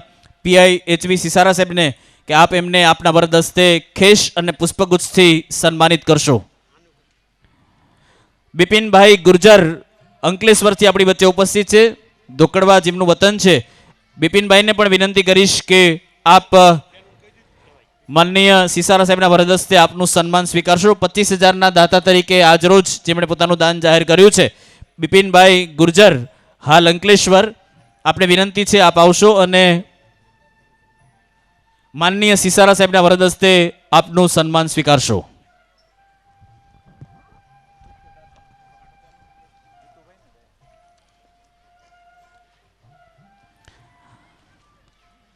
પીઆઈ એચવી સિસારા સાહેબને કે આપ એમને આપના વરદ હસ્તે ખેશ અને પુષ્પગુચ્છથી સન્માનિત કરશો. બિપિનભાઈ ગુર્જર અંકલેશ્વરથી આપણી વચ્ચે ઉપસ્થિત છે, ધોકડવા જેમનું વતન છે. બિપિનભાઈને પણ વિનંતી કરીશ કે આપ માનનીય સિસારા સાહેબના વરદ હસ્તે આપનું સન્માન સ્વીકારશો. 25,000ના દાતા તરીકે આજરોજ જેમણે પોતાનું દાન જાહેર કર્યું છે બિપિનભાઈ ગુર્જર હાલ અંકલેશ્વર, આપણે વિનંતી છે આપ આવશો અને માનનીય સિસારા સાહેબના વરદ હસ્તે આપનું સન્માન સ્વીકારશો.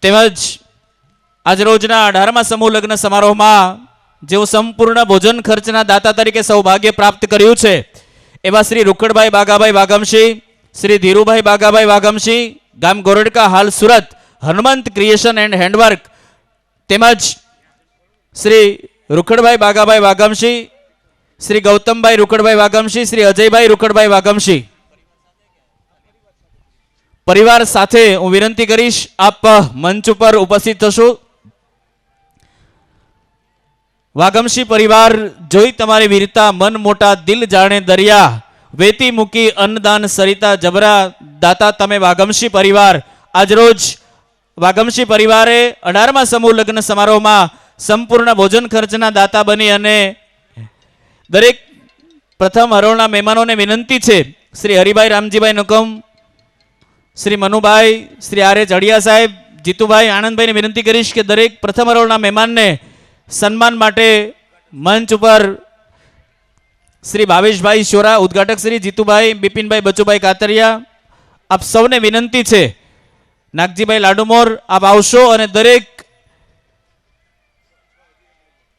તેમજ આજરોજના 18મા સમૂહ લગ્ન સમારોહમાં જેઓ સંપૂર્ણ ભોજન ખર્ચના દાતા તરીકે સૌભાગ્ય પ્રાપ્ત કર્યું છે એવા શ્રી રૂખડભાઈ બાગાભાઈ વાગમશી, શ્રી ધીરુભાઈ બાગાભાઈ વાગમશી, ગામ ગોરડકા હાલ Surat, Hanumant creation and handwork, તેમજ શ્રી રૂખડભાઈ બાગાભાઈ વાગમશી, શ્રી ગૌતમભાઈ રૂખડભાઈ વાગમશી, શ્રી અજયભાઈ રૂખડભાઈ વાગમશી પરિવાર સાથે હું વિનંતી કરીશ આપ મંચ ઉપર ઉપસ્થિત થશો. વાગમશી પરિવાર જોઈ તમારી વીરતા મન મોટા દિલ જાણે દરિયા, વેતી મૂકી અન્નદાન સરિતા જબરા દાતા તમે વાગમશી પરિવાર. આજરોજ વાગમશી પરિવારે 18મા સમૂહ લગ્ન સમારોહમાં સંપૂર્ણ ભોજન ખર્ચના દાતા બની અને દરેક પ્રથમ હરોળના મહેમાનોને વિનંતી છે શ્રી હરિભાઈ રામજીભાઈ નકમ, શ્રી મનુભાઈ, શ્રી આર એચ અડિયા સાહેબ, જીતુભાઈ આનંદભાઈને વિનંતી કરીશ કે દરેક પ્રથમ હરોળના મહેમાનને સન્માન માટે મંચ ઉપર શ્રી ભાવેશભાઈ શોરા, ઉદ્ઘાટક શ્રી જીતુભાઈ, બિપિનભાઈ બચુભાઈ કાતરિયા, આપ સૌને વિનંતી છે. નાગજીભાઈ લાડુમોર આપ આવશો અને દરેક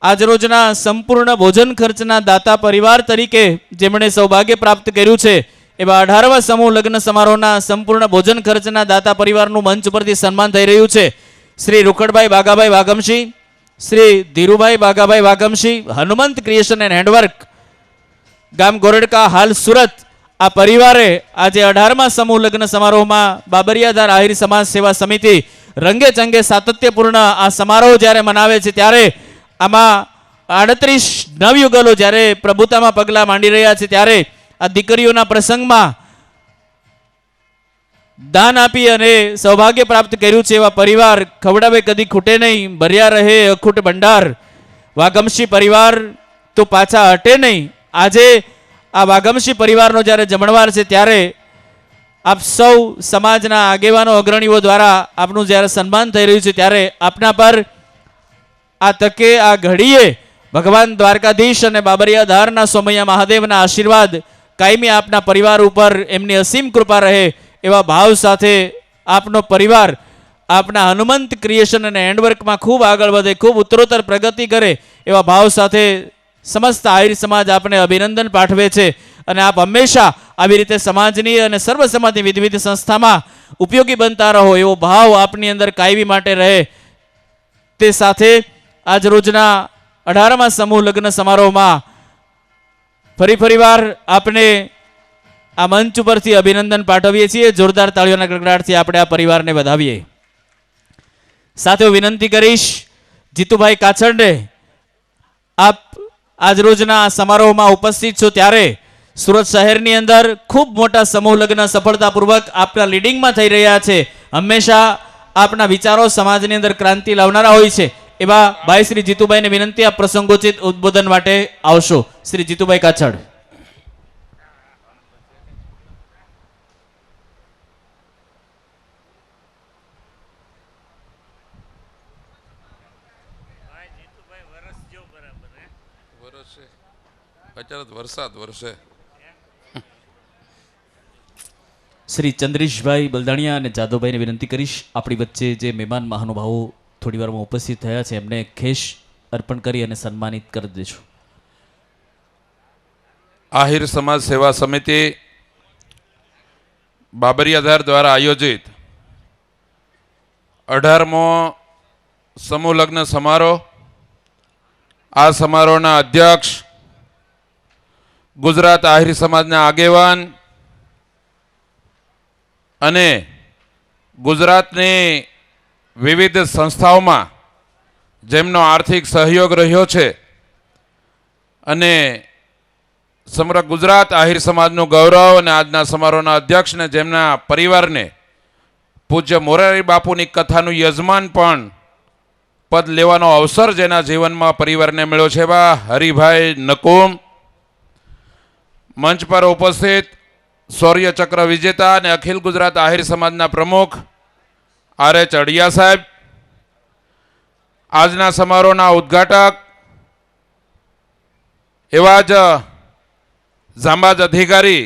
આજરોજના સંપૂર્ણ ભોજન ખર્ચના દાતા પરિવાર તરીકે જેમણે સૌભાગ્ય પ્રાપ્ત કર્યું છે એવા 18મા સમૂહ લગ્ન સમારોહના સંપૂર્ણ ભોજન ખર્ચના દાતા પરિવારનું મંચ પરથી સન્માન થઈ રહ્યું છે. Shri Rukhadbhai Bagabhai Vagamshi, Shri Dhirubhai Bagabhai Vagamshi, Hanumant creation and handwork, ગામ ગોરડકા હાલ સુરત, આ પરિવારે આજે 18મા સમૂહ લગ્ન સમારોહમાં બાબરિયાધાર આહિર સમાજ સેવા સમિતિ રંગે ચંગે સાતત્યપૂર્ણ આ સમારોહ જ્યારે મનાવે છે, ત્યારે આમાં 38 નવયુગલો જ્યારે પ્રભુતામાં પગલાં માંડી રહ્યા છે, ત્યારે આ દીકરીઓના પ્રસંગમાં દાન આપી અને સૌભાગ્ય પ્રાપ્ત કર્યું છે એવા પરિવાર ખવડાવે કદી ખૂટે નહીં, ભર્યા રહે અખૂટ ભંડાર. વાઘમશી પરિવાર તો પાછા હટે નહીં. આજે આ વાઘમશી પરિવારનો જ્યારે જમણવાર છે, ત્યારે આપ સૌ સમાજના આગેવાનો અગ્રણીઓ દ્વારા આપનું જ્યારે સન્માન થઈ રહ્યું છે, ત્યારે આપના પર આ તકે આ ઘડીએ ભગવાન દ્વારકાધીશ અને બાબરિયાધારના સોમૈયા મહાદેવના આશીર્વાદ કાયમી આપના પરિવાર ઉપર એમની અસીમ કૃપા રહે એવા ભાવ સાથે આપનો પરિવાર આપના હનુમંત ક્રિએશન અને હેન્ડવર્કમાં ખૂબ આગળ વધે, ખૂબ ઉત્તરોત્તર પ્રગતિ કરે એવા ભાવ સાથે સમસ્ત આહિર સમાજ આપને અભિનંદન પાઠવે છે. અને આપ હંમેશા આવી રીતે સમાજની અને સર્વ સમાજની વિવિધ સંસ્થામાં ઉપયોગી બનતા રહો એવો ભાવ આપની અંદર કાયમી માટે રહે તે સાથે આજ રોજના 18મા સમૂહ લગ્ન સમારોહમાં ફરીવાર આપને આ મંચ ઉપરથી અભિનંદન પાઠવીએ છીએ. જોરદાર તાળીઓના ગડગડાટથી આપણે આ પરિવારને વધાવીએ. સાથે હું વિનંતી કરીશ જીતુભાઈ કાછડને, આપ આજ રોજના સમારોહમાં ઉપસ્થિત છો, ત્યારે સુરત શહેરની અંદર ખૂબ મોટા સમૂહ લગ્ન સફળતાપૂર્વક આપના લીડિંગમાં થઈ રહ્યા છે. હંમેશા આપના વિચારો સમાજની અંદર ક્રાંતિ લાવનારા હોય છે એવા ભાઈ શ્રી જીતુભાઈને વિનંતી, આપ પ્રસંગોચિત ઉદ્બોધન માટે આવશો. શ્રી જીતુભાઈ કાછડ. વરસાદ વરસે. શ્રી ચંદ્રેશભાઈ બલદાણિયા અને જાદવભાઈને વિનંતી કરીશ, આપણી વચ્ચે જે મહેમાન મહાનુભાવો થોડી વારમાં ઉપસ્થિત થયા છે એમને ખેસ અર્પણ કરી અને સન્માનિત કરી દેજો. આહિર સમાજ સેવા સમિતિ બાબરિયાધાર દ્વારા આયોજિત 18મો સમૂહ લગ્ન સમારોહ. આ સમારોહના અધ્યક્ષ ગુજરાત આહિર સમાજના આગેવાન અને ગુજરાતની વિવિધ સંસ્થાઓમાં જેમનો આર્થિક સહયોગ રહ્યો છે અને સમગ્ર ગુજરાત આહિર સમાજનું ગૌરવ, અને આજના સમારોહના અધ્યક્ષને જેમના પરિવારને પૂજ્ય મોરારી બાપુની કથાનું યજમાન પણ પદ લેવાનો અવસર જેના જીવનમાં પરિવારને મળ્યો છે, એવા હરિભાઈ નકુમ. મંચ પર ઉપસ્થિત શૌર્ય ચક્ર વિજેતા અને અખિલ ગુજરાત આહિર સમાજના પ્રમુખ R.H. અડિયા સાહેબ, આજના સમારોહના ઉદ્ઘાટક એવા જ જાંબાજ અધિકારી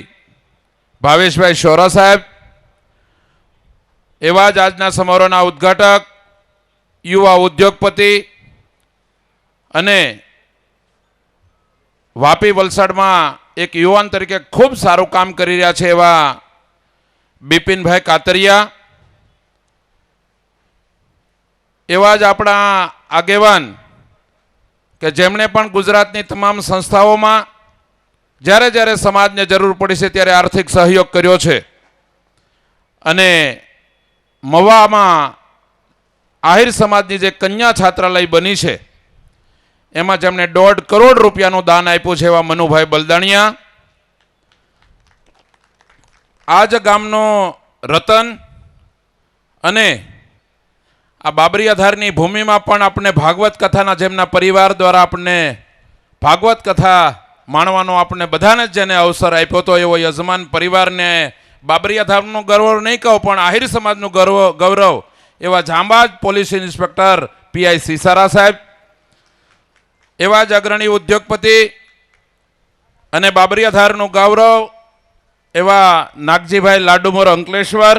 ભાવેશભાઈ શોરા સાહેબ, એવા જ આજના સમારોહના ઉદ્ઘાટક યુવા ઉદ્યોગપતિ અને વાપી વલસાડમાં એક યુવાન તરીકે ખૂબ સારું કામ કરી રહ્યા છે એવા બિપિનભાઈ કાતરિયા, એવા જ આપણા આગેવાન કે જેમણે પણ ગુજરાતની તમામ સંસ્થાઓમાં જ્યારે જ્યારે સમાજને જરૂર પડી છે ત્યારે આર્થિક સહયોગ કર્યો છે. અને મવામાં આહિર સમાજની જે કન્યા છાત્રાલય બની છે એમાં જેમણે 1.5 કરોડ રૂપિયાનું દાન આપ્યું છે એવા મનુભાઈ બલદાણિયા. આ જ ગામનો રતન અને આ બાબરિયાધારની ભૂમિમાં પણ આપણે ભાગવત કથાના જેમના પરિવાર દ્વારા આપણને ભાગવત કથા માણવાનો આપણે બધાને જ જેને અવસર આપ્યો હતો એવો યજમાન પરિવારને બાબરિયાધારનું ગૌરવ નહીં કહો પણ આહિર સમાજનું ગૌરવ એવા જાંબાજ પોલીસ ઇન્સ્પેક્ટર પીઆઈ સિસારા સાહેબ, એવા જ અગ્રણી ઉદ્યોગપતિ અને બાબરિયાધારનું ગૌરવ એવા નાગજીભાઈ લાડુમોર અંકલેશ્વર.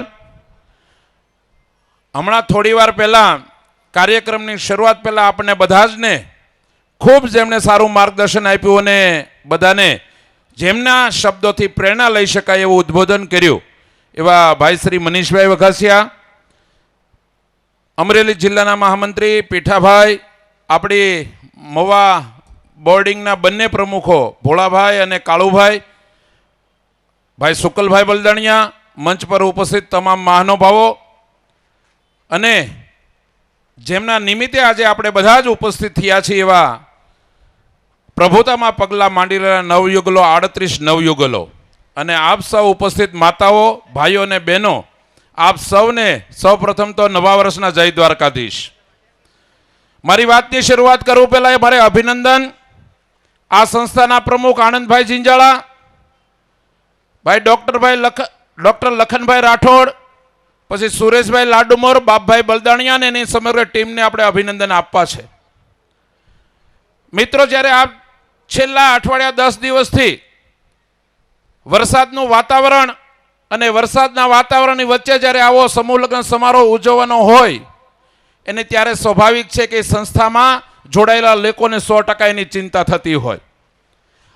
હમણાં થોડી વાર પહેલાં કાર્યક્રમની શરૂઆત પહેલાં આપણે બધા જ ને ખૂબ જેમણે સારું માર્ગદર્શન આપ્યું અને બધાને જેમના શબ્દોથી પ્રેરણા લઈ શકાય એવું ઉદ્બોધન કર્યું એવા ભાઈ શ્રી મનીષભાઈ વઘાસિયા, અમરેલી જિલ્લાના મહામંત્રી પીઠાભાઈ, આપણી મવા બોર્ડિંગના બંને પ્રમુખો ભોળાભાઈ અને કાળુભાઈ, ભાઈ શુકલભાઈ બલદાણિયા, મંચ પર ઉપસ્થિત તમામ મહાનુભાવો અને જેમના નિમિત્તે આજે આપણે બધા જ ઉપસ્થિત થયા છીએ એવા પ્રભુતામાં પગલાં માંડી રહેલા નવયુગલો, 38 નવયુગલો અને આપ સૌ ઉપસ્થિત માતાઓ, ભાઈઓ અને બહેનો, આપ સૌને સૌપ્રથમ તો નવા વર્ષના જય દ્વારકાધીશ. મારી વાતની શરૂઆત કરું પહેલા મારે અભિનંદન આ સંસ્થાના પ્રમુખ આનંદભાઈ જિંજાળા, ભાઈ ડૉક્ટર લખનભાઈ રાઠોડ, પછી સુરેશભાઈ લાડુમોર, બાપભાઈ બલદાણિયા અને એની સમગ્ર ટીમને આપણે અભિનંદન આપવા છે. મિત્રો, જ્યારે આપ છેલ્લા અઠવાડિયા 10 દિવસથી વરસાદનું વાતાવરણ અને વરસાદના વાતાવરણની વચ્ચે જ્યારે આવો સમૂહ લગ્ન સમારોહ ઉજવવાનો હોય એને ત્યારે સ્વાભાવિક છે કે સંસ્થામાં જોડાયેલા લોકોને 100% એની ચિંતા થતી હોય.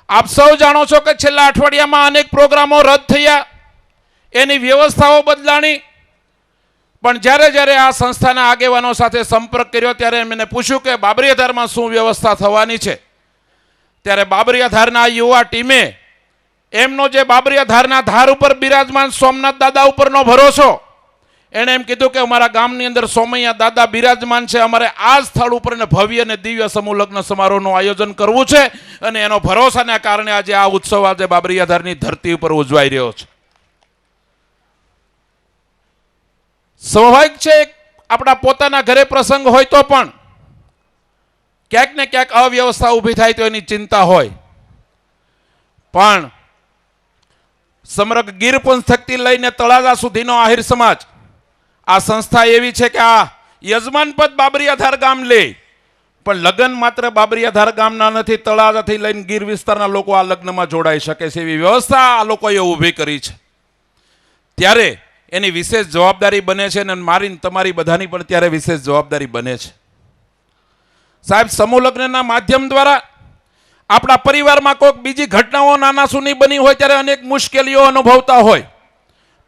આપ સૌ જાણો છો કે છેલ્લા અઠવાડિયામાં અનેક પ્રોગ્રામો રદ થયા, એની વ્યવસ્થાઓ બદલાણી, પણ જ્યારે જ્યારે આ સંસ્થાના આગેવાનો સાથે સંપર્ક કર્યો ત્યારે મને પૂછ્યું કે બાબરિયાધારમાં શું વ્યવસ્થા થવાની છે. ત્યારે બાબરિયાધારના યુવા ટીમે એમનો જે બાબરિયાધારના ધાર ઉપર બિરાજમાન સોમનાથ દાદા ઉપરનો ભરોસો, એણે એમ કીધું કે અમારા ગામની અંદર સોમૈયા દાદા બિરાજમાન છે, અમારે આ સ્થળ ઉપર ભવ્ય અને દિવ્ય સમૂહ લગ્ન સમારોહનું આયોજન કરવું છે અને એનો ભરોસાના કારણે આજે આ ઉત્સવ આજે બાબરિયાધારની ધરતી ઉપર ઉજવાઈ રહ્યો છે. સ્વાભાવિક છે આપણા પોતાના ઘરે પ્રસંગ હોય તો પણ ક્યાંક ને ક્યાંક અવ્યવસ્થા ઊભી થાય તો એની ચિંતા હોય, પણ સમગ્ર ગીર પંથકથી લઈને તળાજા સુધીનો આહિર સમાજ, આ સંસ્થા એવી છે કે આ યજમાન પદ બાબરિયાધાર ગામ લે, પણ લગ્ન માત્ર બાબરિયાધાર ગામના નથી, તળાજાથી લઈને ગીર વિસ્તારના લોકો આ લગ્નમાં જોડાઈ શકે છે એવી વ્યવસ્થા આ લોકોએ ઊભી કરી છે. ત્યારે એની વિશેષ જવાબદારી બને છે અને મારી તમારી બધાની પણ ત્યારે વિશેષ જવાબદારી બને છે. સાહેબ, સમૂહ લગ્નના માધ્યમ દ્વારા આપણા પરિવારમાં કોઈક બીજી ઘટનાઓ નાના સૂની બની હોય ત્યારે અનેક મુશ્કેલીઓ અનુભવતા હોય,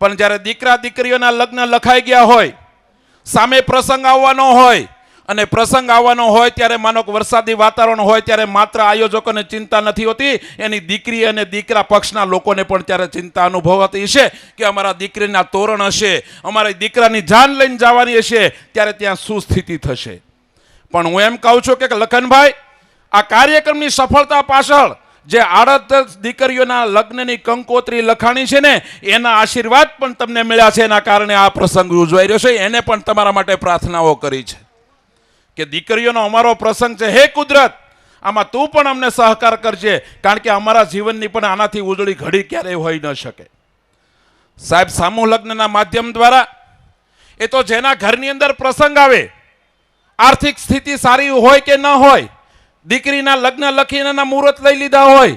પણ જ્યારે દીકરા દીકરીઓના લગ્ન લખાઈ ગયા હોય, સામે પ્રસંગ આવવાનો હોય અને પ્રસંગ આવવાનો હોય ત્યારે માનો કે વરસાદી વાતાવરણ હોય ત્યારે માત્ર આયોજકોને ચિંતા નથી હોતી, એની દીકરી અને દીકરા પક્ષના લોકોને પણ ત્યારે ચિંતા અનુભવાતી હશે કે અમારા દીકરીના તોરણ હશે, અમારા દીકરાની જાન લઈને જવાની હશે, ત્યારે ત્યાં શું સ્થિતિ થશે. પણ હું એમ કહું છું કે લખનભાઈ, આ કાર્યક્રમની સફળતા પાછળ જે 38 દીકરીઓના લગ્નની કંકોત્રી લખાણી છે ને, એના આશીર્વાદ પણ તમને મળ્યા છે, એના કારણે આ પ્રસંગ ઉજવાઈ રહ્યો છે. એને પણ તમારા માટે પ્રાર્થનાઓ કરી છે કે દીકરીઓનો અમારો પ્રસંગ છે, હે કુદરત આમાં તું પણ અમને સહકાર કરજે, કારણ કે અમારા જીવનની પણ આનાથી ઉજળી ઘડી ક્યારેય હોઈ ન શકે. સાહેબ, સમૂહ લગ્નના માધ્યમ દ્વારા એ તો જેના ઘરની અંદર પ્રસંગ આવે, આર્થિક સ્થિતિ સારી હોય કે ન હોય, દીકરીના લગ્ન લખીને મુહૂર્ત લઈ લીધા હોય,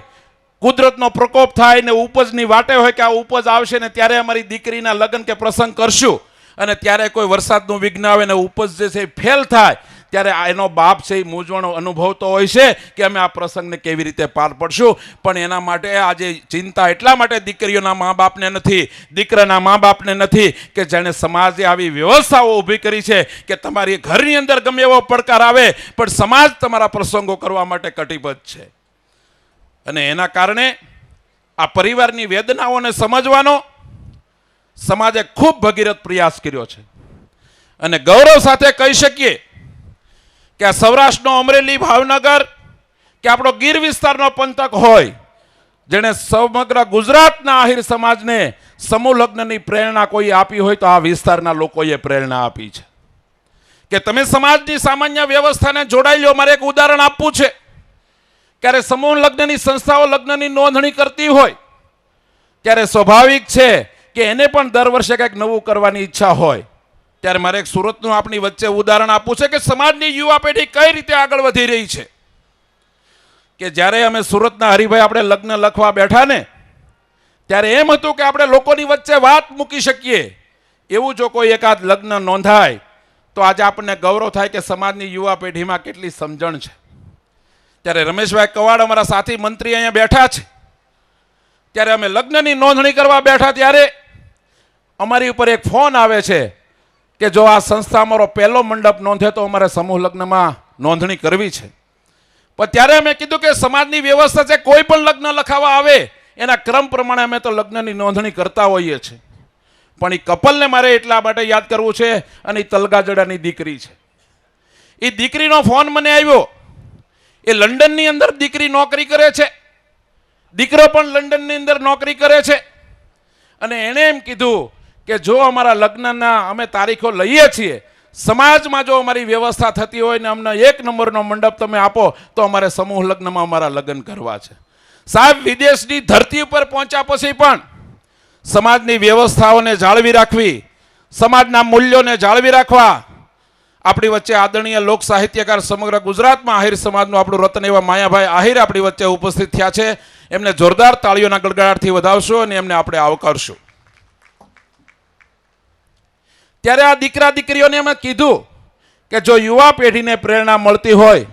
કુદરતનો પ્રકોપ થાય ને ઉપજની વાટે હોય કે આ ઉપજ આવશે ને ત્યારે અમારી દીકરીના લગ્ન કે પ્રસંગ કરશું, અને ત્યારે કોઈ વરસાદનું વિઘ્ન આવે ને ઉપજ જે છે એ ફેલ થાય, ત્યારે એનો બાપ છે એ મૂંઝવણ અનુભવતો હોય છે કે અમે આ પ્રસંગને કેવી રીતે પાર પડશું. પણ એના માટે આજે ચિંતા એટલા માટે દીકરીઓના મા બાપને નથી, દીકરાના મા બાપને નથી કે જેણે સમાજે આવી વ્યવસ્થાઓ ઊભી કરી છે કે તમારી ઘરની અંદર ગમે એવો પડકાર આવે પણ સમાજ તમારા પ્રસંગો કરવા માટે કટિબદ્ધ છે. અને એના કારણે આ પરિવારની વેદનાઓને સમજવાનો સમાજે ખૂબ ભગીરથ પ્રયાસ કર્યો છે. અને ગૌરવ સાથે કહી શકીએ કે આ સૌરાષ્ટ્રનો અમરેલી, ભાવનગર કે આપણો ગીર વિસ્તારનો પંથક હોય, જેણે સમગ્ર ગુજરાતના આહિર સમાજને સમૂહ લગ્નની પ્રેરણા કોઈ આપી હોય તો આ વિસ્તારના લોકોએ પ્રેરણા આપી છે કે તમે સમાજની સામાન્ય વ્યવસ્થાને જોડાઈ લો. મારે એક ઉદાહરણ આપવું છે. ત્યારે સમૂહ લગ્નની સંસ્થાઓ લગ્નની નોંધણી કરતી હોય ત્યારે સ્વાભાવિક છે કે એને પણ દર વર્ષે કંઈક નવું કરવાની ઈચ્છા હોય. ત્યારે મારે એક સુરતનું આપણી વચ્ચે ઉદાહરણ આપવું છે કે સમાજની યુવા પેઢી કઈ રીતે આગળ વધી રહી છે. કે જ્યારે અમે સુરતના હરિભાઈ આપણે લગ્ન લખવા બેઠા ને, ત્યારે એમ હતું કે આપણે લોકોની વચ્ચે વાત મૂકી શકીએ એવું જો કોઈ એકાદ લગ્ન નોંધાય તો આજે આપણને ગૌરવ થાય કે સમાજની યુવા પેઢીમાં કેટલી સમજણ છે. ત્યારે રમેશભાઈ કવાડ અમારા સાથી મંત્રી અહીંયા બેઠા છે, ત્યારે અમે લગ્નની નોંધણી કરવા બેઠા ત્યારે અમારી ઉપર એક ફોન આવે છે કે જો આ સંસ્થા અમારો પહેલો મંડપ નોંધે તો અમારે સમૂહ લગ્નમાં નોંધણી કરવી છે. પણ ત્યારે અમે કીધું કે સમાજની વ્યવસ્થા છે, કોઈ પણ લગ્ન લખાવા આવે એના ક્રમ પ્રમાણે અમે તો લગ્નની નોંધણી કરતા હોઈએ છીએ. પણ એ કપલને મારે એટલા માટે યાદ કરવું છે, અને એ તલગાજડાની દીકરી છે. એ દીકરીનો ફોન મને આવ્યો. એ લંડનની અંદર દીકરી નોકરી કરે છે, દીકરો પણ લંડનની અંદર નોકરી કરે છે. અને એણે એમ કીધું કે જો અમારા લગ્નના અમે તારીખો લઈએ છીએ, સમાજમાં જો અમારી વ્યવસ્થા થતી હોય ને અમને 1 નંબરનો મંડપ તમે આપો તો અમારે સમૂહ લગ્નમાં અમારા લગ્ન કરવા છે. સાહેબ, વિદેશની ધરતી ઉપર પહોંચ્યા પછી પણ સમાજની વ્યવસ્થાઓને જાળવી રાખવી, સમાજના મૂલ્યોને જાળવી રાખવા. આપણી વચ્ચે આદરણીય લોક સાહિત્યકાર સમગ્ર ગુજરાતમાં આહિર સમાજનું આપણું રત્ન એવા માયાભાઈ આહિર આપણી વચ્ચે ઉપસ્થિત થયા છે. એમને જોરદાર તાળીઓના ગડગડાટથી વધાવશો અને એમને આપણે આવકારશું. ત્યારે આ દીકરા દીકરીઓને અમે કીધું કે જો યુવા પેઢીને પ્રેરણા મળતી હોય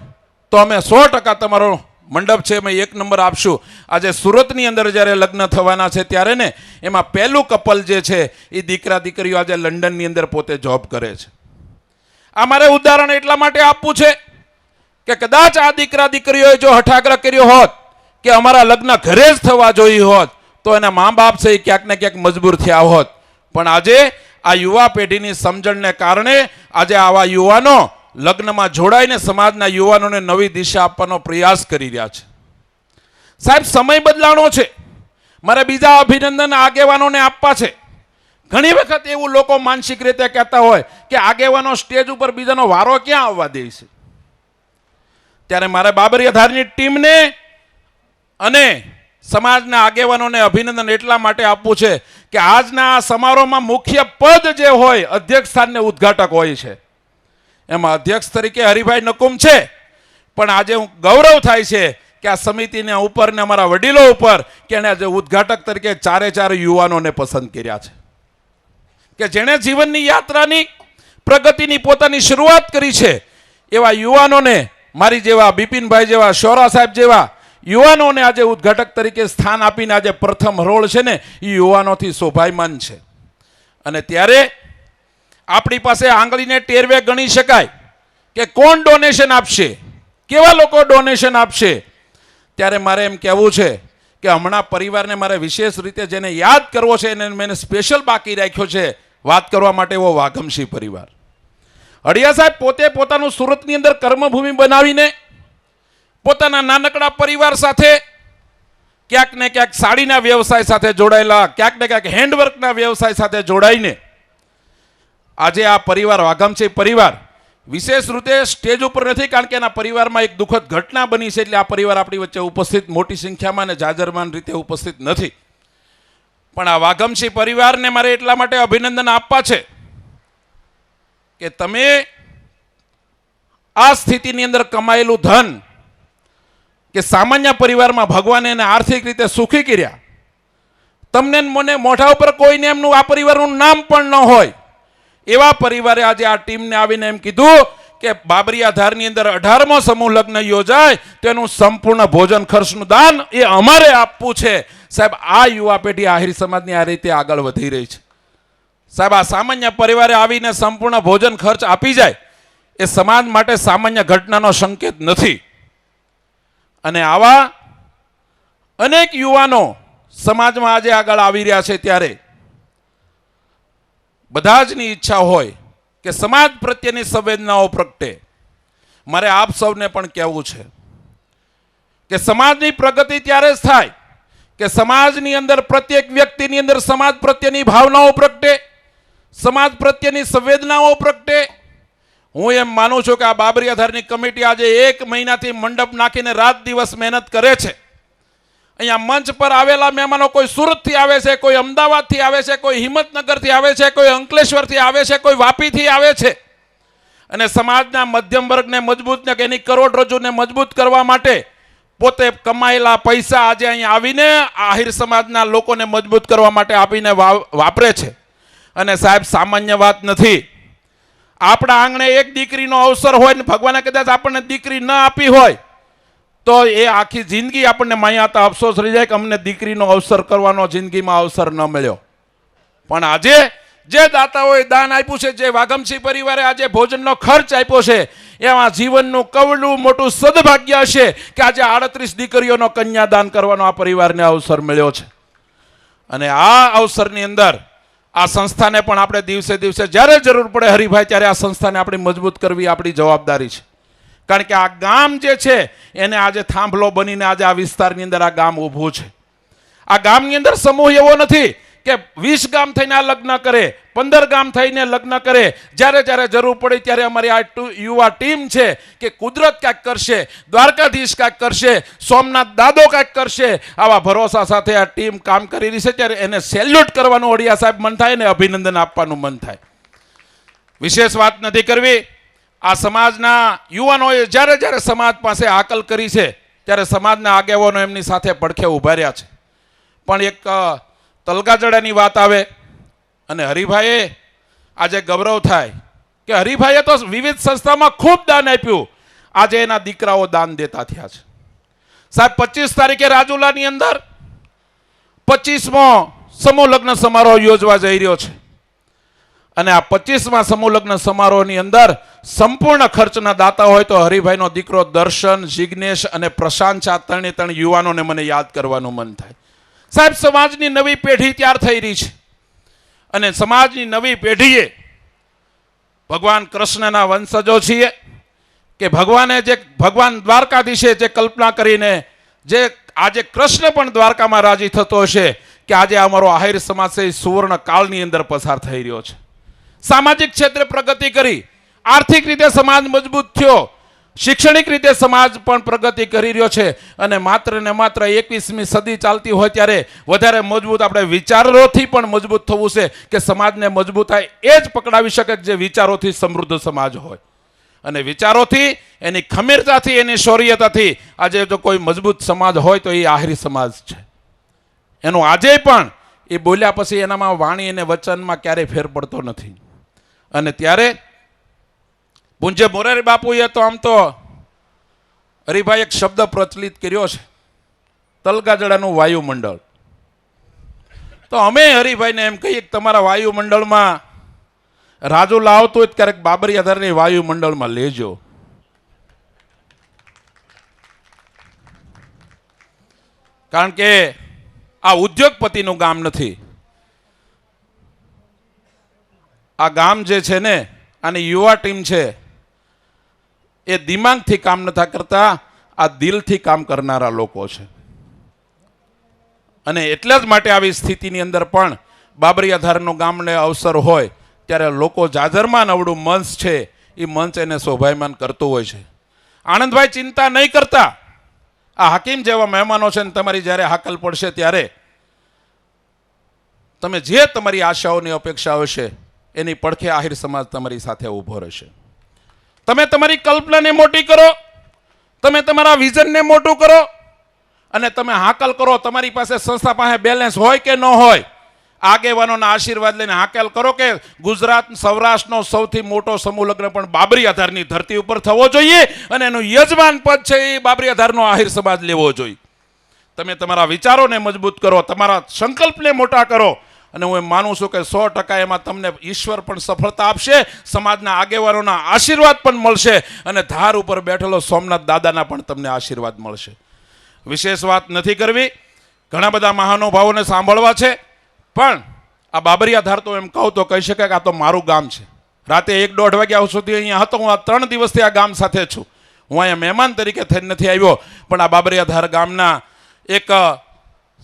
તો અમે 100% તમારો મંડપ છે એમાં 1 નંબર આપશું. આજે સુરતની અંદર જ્યારે લગ્ન થવાના છે ત્યારે ને એમાં પહેલું કપલ જે છે એ દીકરા દીકરીઓ આજે લંડનની અંદર પોતે જોબ કરે છે. આ મારે ઉદાહરણ એટલા માટે આપવું છે કે કદાચ આ દીકરા દીકરીઓએ જો હઠાગ્રહ કર્યો હોત કે અમારા લગ્ન ઘરે જ થવા જોઈએ હોત તો એના મા બાપ છે એ ક્યાંક ને ક્યાંક મજબૂર થયા હોત. પણ આજે આ યુવા પેઢીની સમજણને કારણે આજે આવા યુવાનો લગ્નમાં જોડાઈને સમાજના યુવાનોને નવી દિશા આપવાનો પ્રયાસ કરી રહ્યા છે. સાહેબ, સમય બદલાણો છે. મારે બીજા અભિનંદન આગેવાનોને આપવા છે. ઘણી વખત એવું લોકો માનસિક રીતે કહેતા હોય કે આગેવાનો સ્ટેજ ઉપર બીજાનો વારો ક્યાં આવવા દે છે. ત્યારે મારે બાબરિયા ધારની ટીમને અને સમાજના આગેવાનોને અભિનંદન એટલા માટે આપવું છે કે આજના આ સમારોહમાં મુખ્ય પદ જે હોય અધ્યક્ષ સ્થાનને ઉદ્ઘાટક હોય છે. એમાં અધ્યક્ષ તરીકે હરિભાઈ નકુમ છે. પણ આજે હું ગૌરવ થાય છે કે આ સમિતિના ઉપર ને અમારા વડીલો ઉપર કે એને આજે ઉદ્ઘાટક તરીકે 4 યુવાનોને પસંદ કર્યા છે કે જેણે જીવનની યાત્રાની પ્રગતિની પોતાની શરૂઆત કરી છે. એવા યુવાનોને, મારી જેવા, બિપિનભાઈ જેવા, શોરા સાહેબ જેવા યુવાનોને આજે ઉદ્ઘાટક તરીકે સ્થાન આપીને આજે પ્રથમ હરોળ છે ને એ યુવાનોથી શોભાયમાન છે. અને ત્યારે આપણી પાસે આંગળીને ટેરવે ગણી શકાય કે કોણ ડોનેશન આપશે, કેવા લોકો ડોનેશન આપશે. ત્યારે મારે એમ કહેવું છે કે હમણાં પરિવારને મારે વિશેષ રીતે જેને યાદ કરવો છે એને મેં સ્પેશિયલ બાકી રાખ્યો છે વાત કરવા માટે, એવો વાઘમસિંહ પરિવાર. અડિયા સાહેબ પોતે પોતાનું સુરતની અંદર કર્મભૂમિ બનાવીને પોતાના નાનકડા પરિવાર સાથે ક્યાંક ને ક્યાંક સાડીના વ્યવસાય સાથે જોડાયેલા, ક્યાંક ને ક્યાંક હેન્ડવર્કના વ્યવસાય સાથે જોડાઈને આજે આ પરિવાર વાઘમસિંહ પરિવાર વિશેષ રીતે સ્ટેજ ઉપર નથી, કારણ કે એના પરિવારમાં એક દુઃખદ ઘટના બની છે એટલે આ પરિવાર આપણી વચ્ચે ઉપસ્થિત મોટી સંખ્યામાં અને જાજરમાન રીતે ઉપસ્થિત નથી. પણ આ વાઘમસિંહ પરિવારને મારે એટલા માટે અભિનંદન આપવા છે કે તમે આ સ્થિતિની અંદર કમાયેલું ધન કે સામાન્ય પરિવારમાં ભગવાને એને આર્થિક રીતે સુખી કર્યા, તમને મને મોઢા ઉપર કોઈને એમનું આ પરિવારનું નામ પણ ન હોય એવા પરિવારે આજે આ ટીમને આવીને એમ કીધું કે બાબરિયા ધારની અંદર 18મો સમૂહ લગ્ન યોજાય તો એનું સંપૂર્ણ ભોજન ખર્ચનું દાન એ અમારે આપવું છે. સાહેબ, આ યુવા પેઢી આહિર સમાજની આ રીતે આગળ વધી રહી છે. સાહેબ, આ સામાન્ય પરિવારે આવીને સંપૂર્ણ ભોજન ખર્ચ આપી જાય એ સમાજ માટે સામાન્ય ઘટનાનો સંકેત નથી. અને આવા અનેક યુવાનો સમાજમાં આજે આગળ આવી રહ્યા છે ત્યારે બધા જની ઈચ્છા હોય કે સમાજ પ્રત્યેની સંવેદનાઓ પ્રગટે. મારે આપ સૌને પણ કહેવું છે કે સમાજની પ્રગતિ ત્યારે જ થાય કે સમાજની અંદર પ્રત્યેક વ્યક્તિની અંદર સમાજ પ્રત્યેની ભાવનાઓ પ્રગટે, સમાજ પ્રત્યેની સંવેદનાઓ પ્રગટે. હું એમ માનું છું કે આ બાબરિયા ધારની કમિટી આજે 1 મહિનાથી મંડપ નાખીને રાત દિવસ મહેનત કરે છે. અહીંયા મંચ પર આવેલા મહેમાનો કોઈ સુરતથી આવે છે, કોઈ અમદાવાદથી આવે છે, કોઈ હિંમતનગરથી આવે છે, કોઈ અંકલેશ્વરથી આવે છે, કોઈ વાપીથી આવે છે. અને સમાજના મધ્યમ વર્ગને મજબૂત ને એની કરોડરજ્જુને મજબૂત કરવા માટે પોતે કમાયેલા પૈસા આજે અહીંયા આવીને આહિર સમાજના લોકોને મજબૂત કરવા માટે આપીને વાપરે છે. અને સાહેબ, સામાન્ય વાત નથી. આપણા આંગણે એક દીકરીનો અવસર હોય ને ભગવાને કદાચ આપણને દીકરી ન આપી હોય તો એ આખી જિંદગી આપણને માયાતા અફસોસ રહી જાય કે અમને દીકરીનો અવસર કરવાનો જિંદગીમાં અવસર ન મળ્યો. પણ આજે જે દાતાઓએ દાન આપ્યું છે, જે વાઘમસિંહ પરિવારે આજે ભોજનનો ખર્ચ આપ્યો છે, એમાં જીવનનું કવડું મોટું સદભાગ્ય હશે કે આજે 38 દીકરીઓનો કન્યાદાન કરવાનો આ પરિવારને અવસર મળ્યો છે. અને આ અવસરની અંદર આ સંસ્થાને પણ આપણે દિવસે દિવસે જ્યારે જરૂર પડે હરિભાઈ ત્યારે આ સંસ્થાને આપણે મજબૂત કરવી આપણી જવાબદારી છે. કારણ કે આ ગામ જે છે એને આજે થાંભલો બનીને આજે આ વિસ્તારની અંદર આ ગામ ઊભું છે. આ ગામની અંદર સમૂહ એવો નથી કે 20 ગામ થઈને આ લગ્ન કરે, 15 ગામ થઈને લગ્ન કરે. જ્યારે જ્યારે જરૂર પડે ત્યારે અમારી આ યુવા ટીમ છે કે કુદરત કાંઈક કરશે, દ્વારકાધીશ કાંઈક કરશે, સોમનાથ દાદો કાંઈક કરશે, આવા ભરોસા સાથે આ ટીમ કામ કરી રહી છે. ત્યારે એને સેલ્યુટ કરવાનું ઓડિયા સાહેબ મન થાય ને અભિનંદન આપવાનું મન થાય. વિશેષ વાત નથી કરવી. આ સમાજના યુવાનોએ જ્યારે જ્યારે સમાજ પાસે હાકલ કરી છે ત્યારે સમાજના આગેવાનો એમની સાથે પડખે ઊભા રહ્યા છે. પણ એક તલગાજડાની વાત આવે અને હરિભાઈએ આજે ગૌરવ થાય કે હરિભાઈએ તો વિવિધ સંસ્થામાં ખૂબ દાન આપ્યું, આજે એના દીકરાઓ દાન દેતા થયા છે. સાહેબ 25 તારીખે રાજુલાની અંદર 25મો સમૂહ લગ્ન સમારોહ યોજવા જઈ રહ્યો છે. અને આ 25મા સમૂહ લગ્ન સમારોહની અંદર સંપૂર્ણ ખર્ચના દાતા હોય તો હરિભાઈનો દીકરો દર્શન, જિગ્નેશ અને પ્રશાંત, આ ત્રણે યુવાનોને મને યાદ કરવાનું મન થાય. સાહેબ સમાજની નવી પેઢી તૈયાર થઈ રહી છે અને સમાજની નવી પેઢીએ ભગવાન કૃષ્ણના વંશજો છીએ કે ભગવાન દ્વારકાધીશે જે કલ્પના કરીને જે આજે કૃષ્ણ પણ દ્વારકામાં રાજી થતો હશે કે આજે અમારો આહિર સમાજ છે એ સુવર્ણ કાળની અંદર પસાર થઈ રહ્યો છે. સામાજિક ક્ષેત્રે પ્રગતિ કરી, આર્થિક રીતે સમાજ મજબૂત થયો, શૈક્ષણિક રીતે સમાજ પણ પ્રગતિ કરી રહ્યો છે. અને માત્ર ને માત્ર 21મી સદી ચાલતી હોય ત્યારે વધારે મજબૂત આપણે વિચારોથી પણ મજબૂત થવું છે કે સમાજને મજબૂતાઈ એ જ પકડાવી શકે જે વિચારોથી સમૃદ્ધ સમાજ હોય. અને વિચારોથી, એની ખમીરતાથી, એની શૌર્યતાથી આજે જો કોઈ મજબૂત સમાજ હોય તો એ આહિરી સમાજ છે. એનું આજે પણ એ બોલ્યા પછી એનામાં વાણી અને વચનમાં ક્યારેય ફેર પડતો નથી. અને ત્યારે પૂજ્ય મોરારી બાપુએ તો આમ તો હરિભાઈ એક શબ્દ પ્રચલિત કર્યો છે, તલગાજડાનું વાયુમંડળ. તો અમે હરિભાઈને એમ કહીએ કે તમારા વાયુમંડળમાં રાજુલા આવતું હોય ક્યારેક બાબરિયાધારની વાયુમંડળમાં લેજો. કારણ કે આ ઉદ્યોગપતિનું ગામ નથી. આ ગામ જે છે ને, આની યુવા ટીમ છે એ દિમાગથી કામ નથી કરતા, આ દિલથી કામ કરનારા લોકો છે. અને એટલા જ માટે આવી સ્થિતિની અંદર પણ બાબરિયાધારનું ગામને અવસર હોય ત્યારે લોકો જાજરમાં નવડું મંચ છે એ મંચ એને શોભાયમાન કરતું હોય છે. આનંદભાઈ ચિંતા નહીં કરતા. આ હાકીમ જેવા મહેમાનો છે ને તમારી જ્યારે હાકલ પડશે ત્યારે તમે જે તમારી આશાઓની અપેક્ષાઓ છે એની પડખે આહિર સમાજ તમારી સાથે ઊભો રહેશે. તમે તમારી કલ્પનાને મોટી કરો, તમે તમારા વિઝનને મોટું કરો અને તમે હાકલ કરો. તમારી પાસે સંસ્થા પાસે બેલેન્સ હોય કે ન હોય, આગેવાનોના આશીર્વાદ લઈને હાકલ કરો કે ગુજરાત સૌરાષ્ટ્રનો સૌથી મોટો સમૂહ લગ્ન પણ બાબરિયાધારની ધરતી ઉપર થવો જોઈએ અને એનું યજમાન પદ છે એ બાબરિયાધારનો આહિર સમાજ લેવો જોઈએ. તમે તમારા વિચારોને મજબૂત કરો, તમારા સંકલ્પને મોટા કરો અને હું એમ માનું છું કે 100% એમાં તમને ઈશ્વર પણ સફળતા આપશે, સમાજના આગેવાનોના આશીર્વાદ પણ મળશે અને ધાર ઉપર બેઠેલો સોમનાથ દાદાના પણ તમને આશીર્વાદ મળશે. વિશેષ વાત નથી કરવી, ઘણા બધા મહાનુભાવોને સાંભળવા છે, પણ આ બાબરિયાધાર તો એમ કહું તો કહી શકાય કે આ તો મારું ગામ છે. રાતે 1-1:30 વાગ્યા સુધી અહીંયા હતો. હું આ 3 દિવસથી આ ગામ સાથે છું. હું અહીંયા મહેમાન તરીકે થઈને નથી આવ્યો, પણ આ બાબરિયાધાર ગામના એક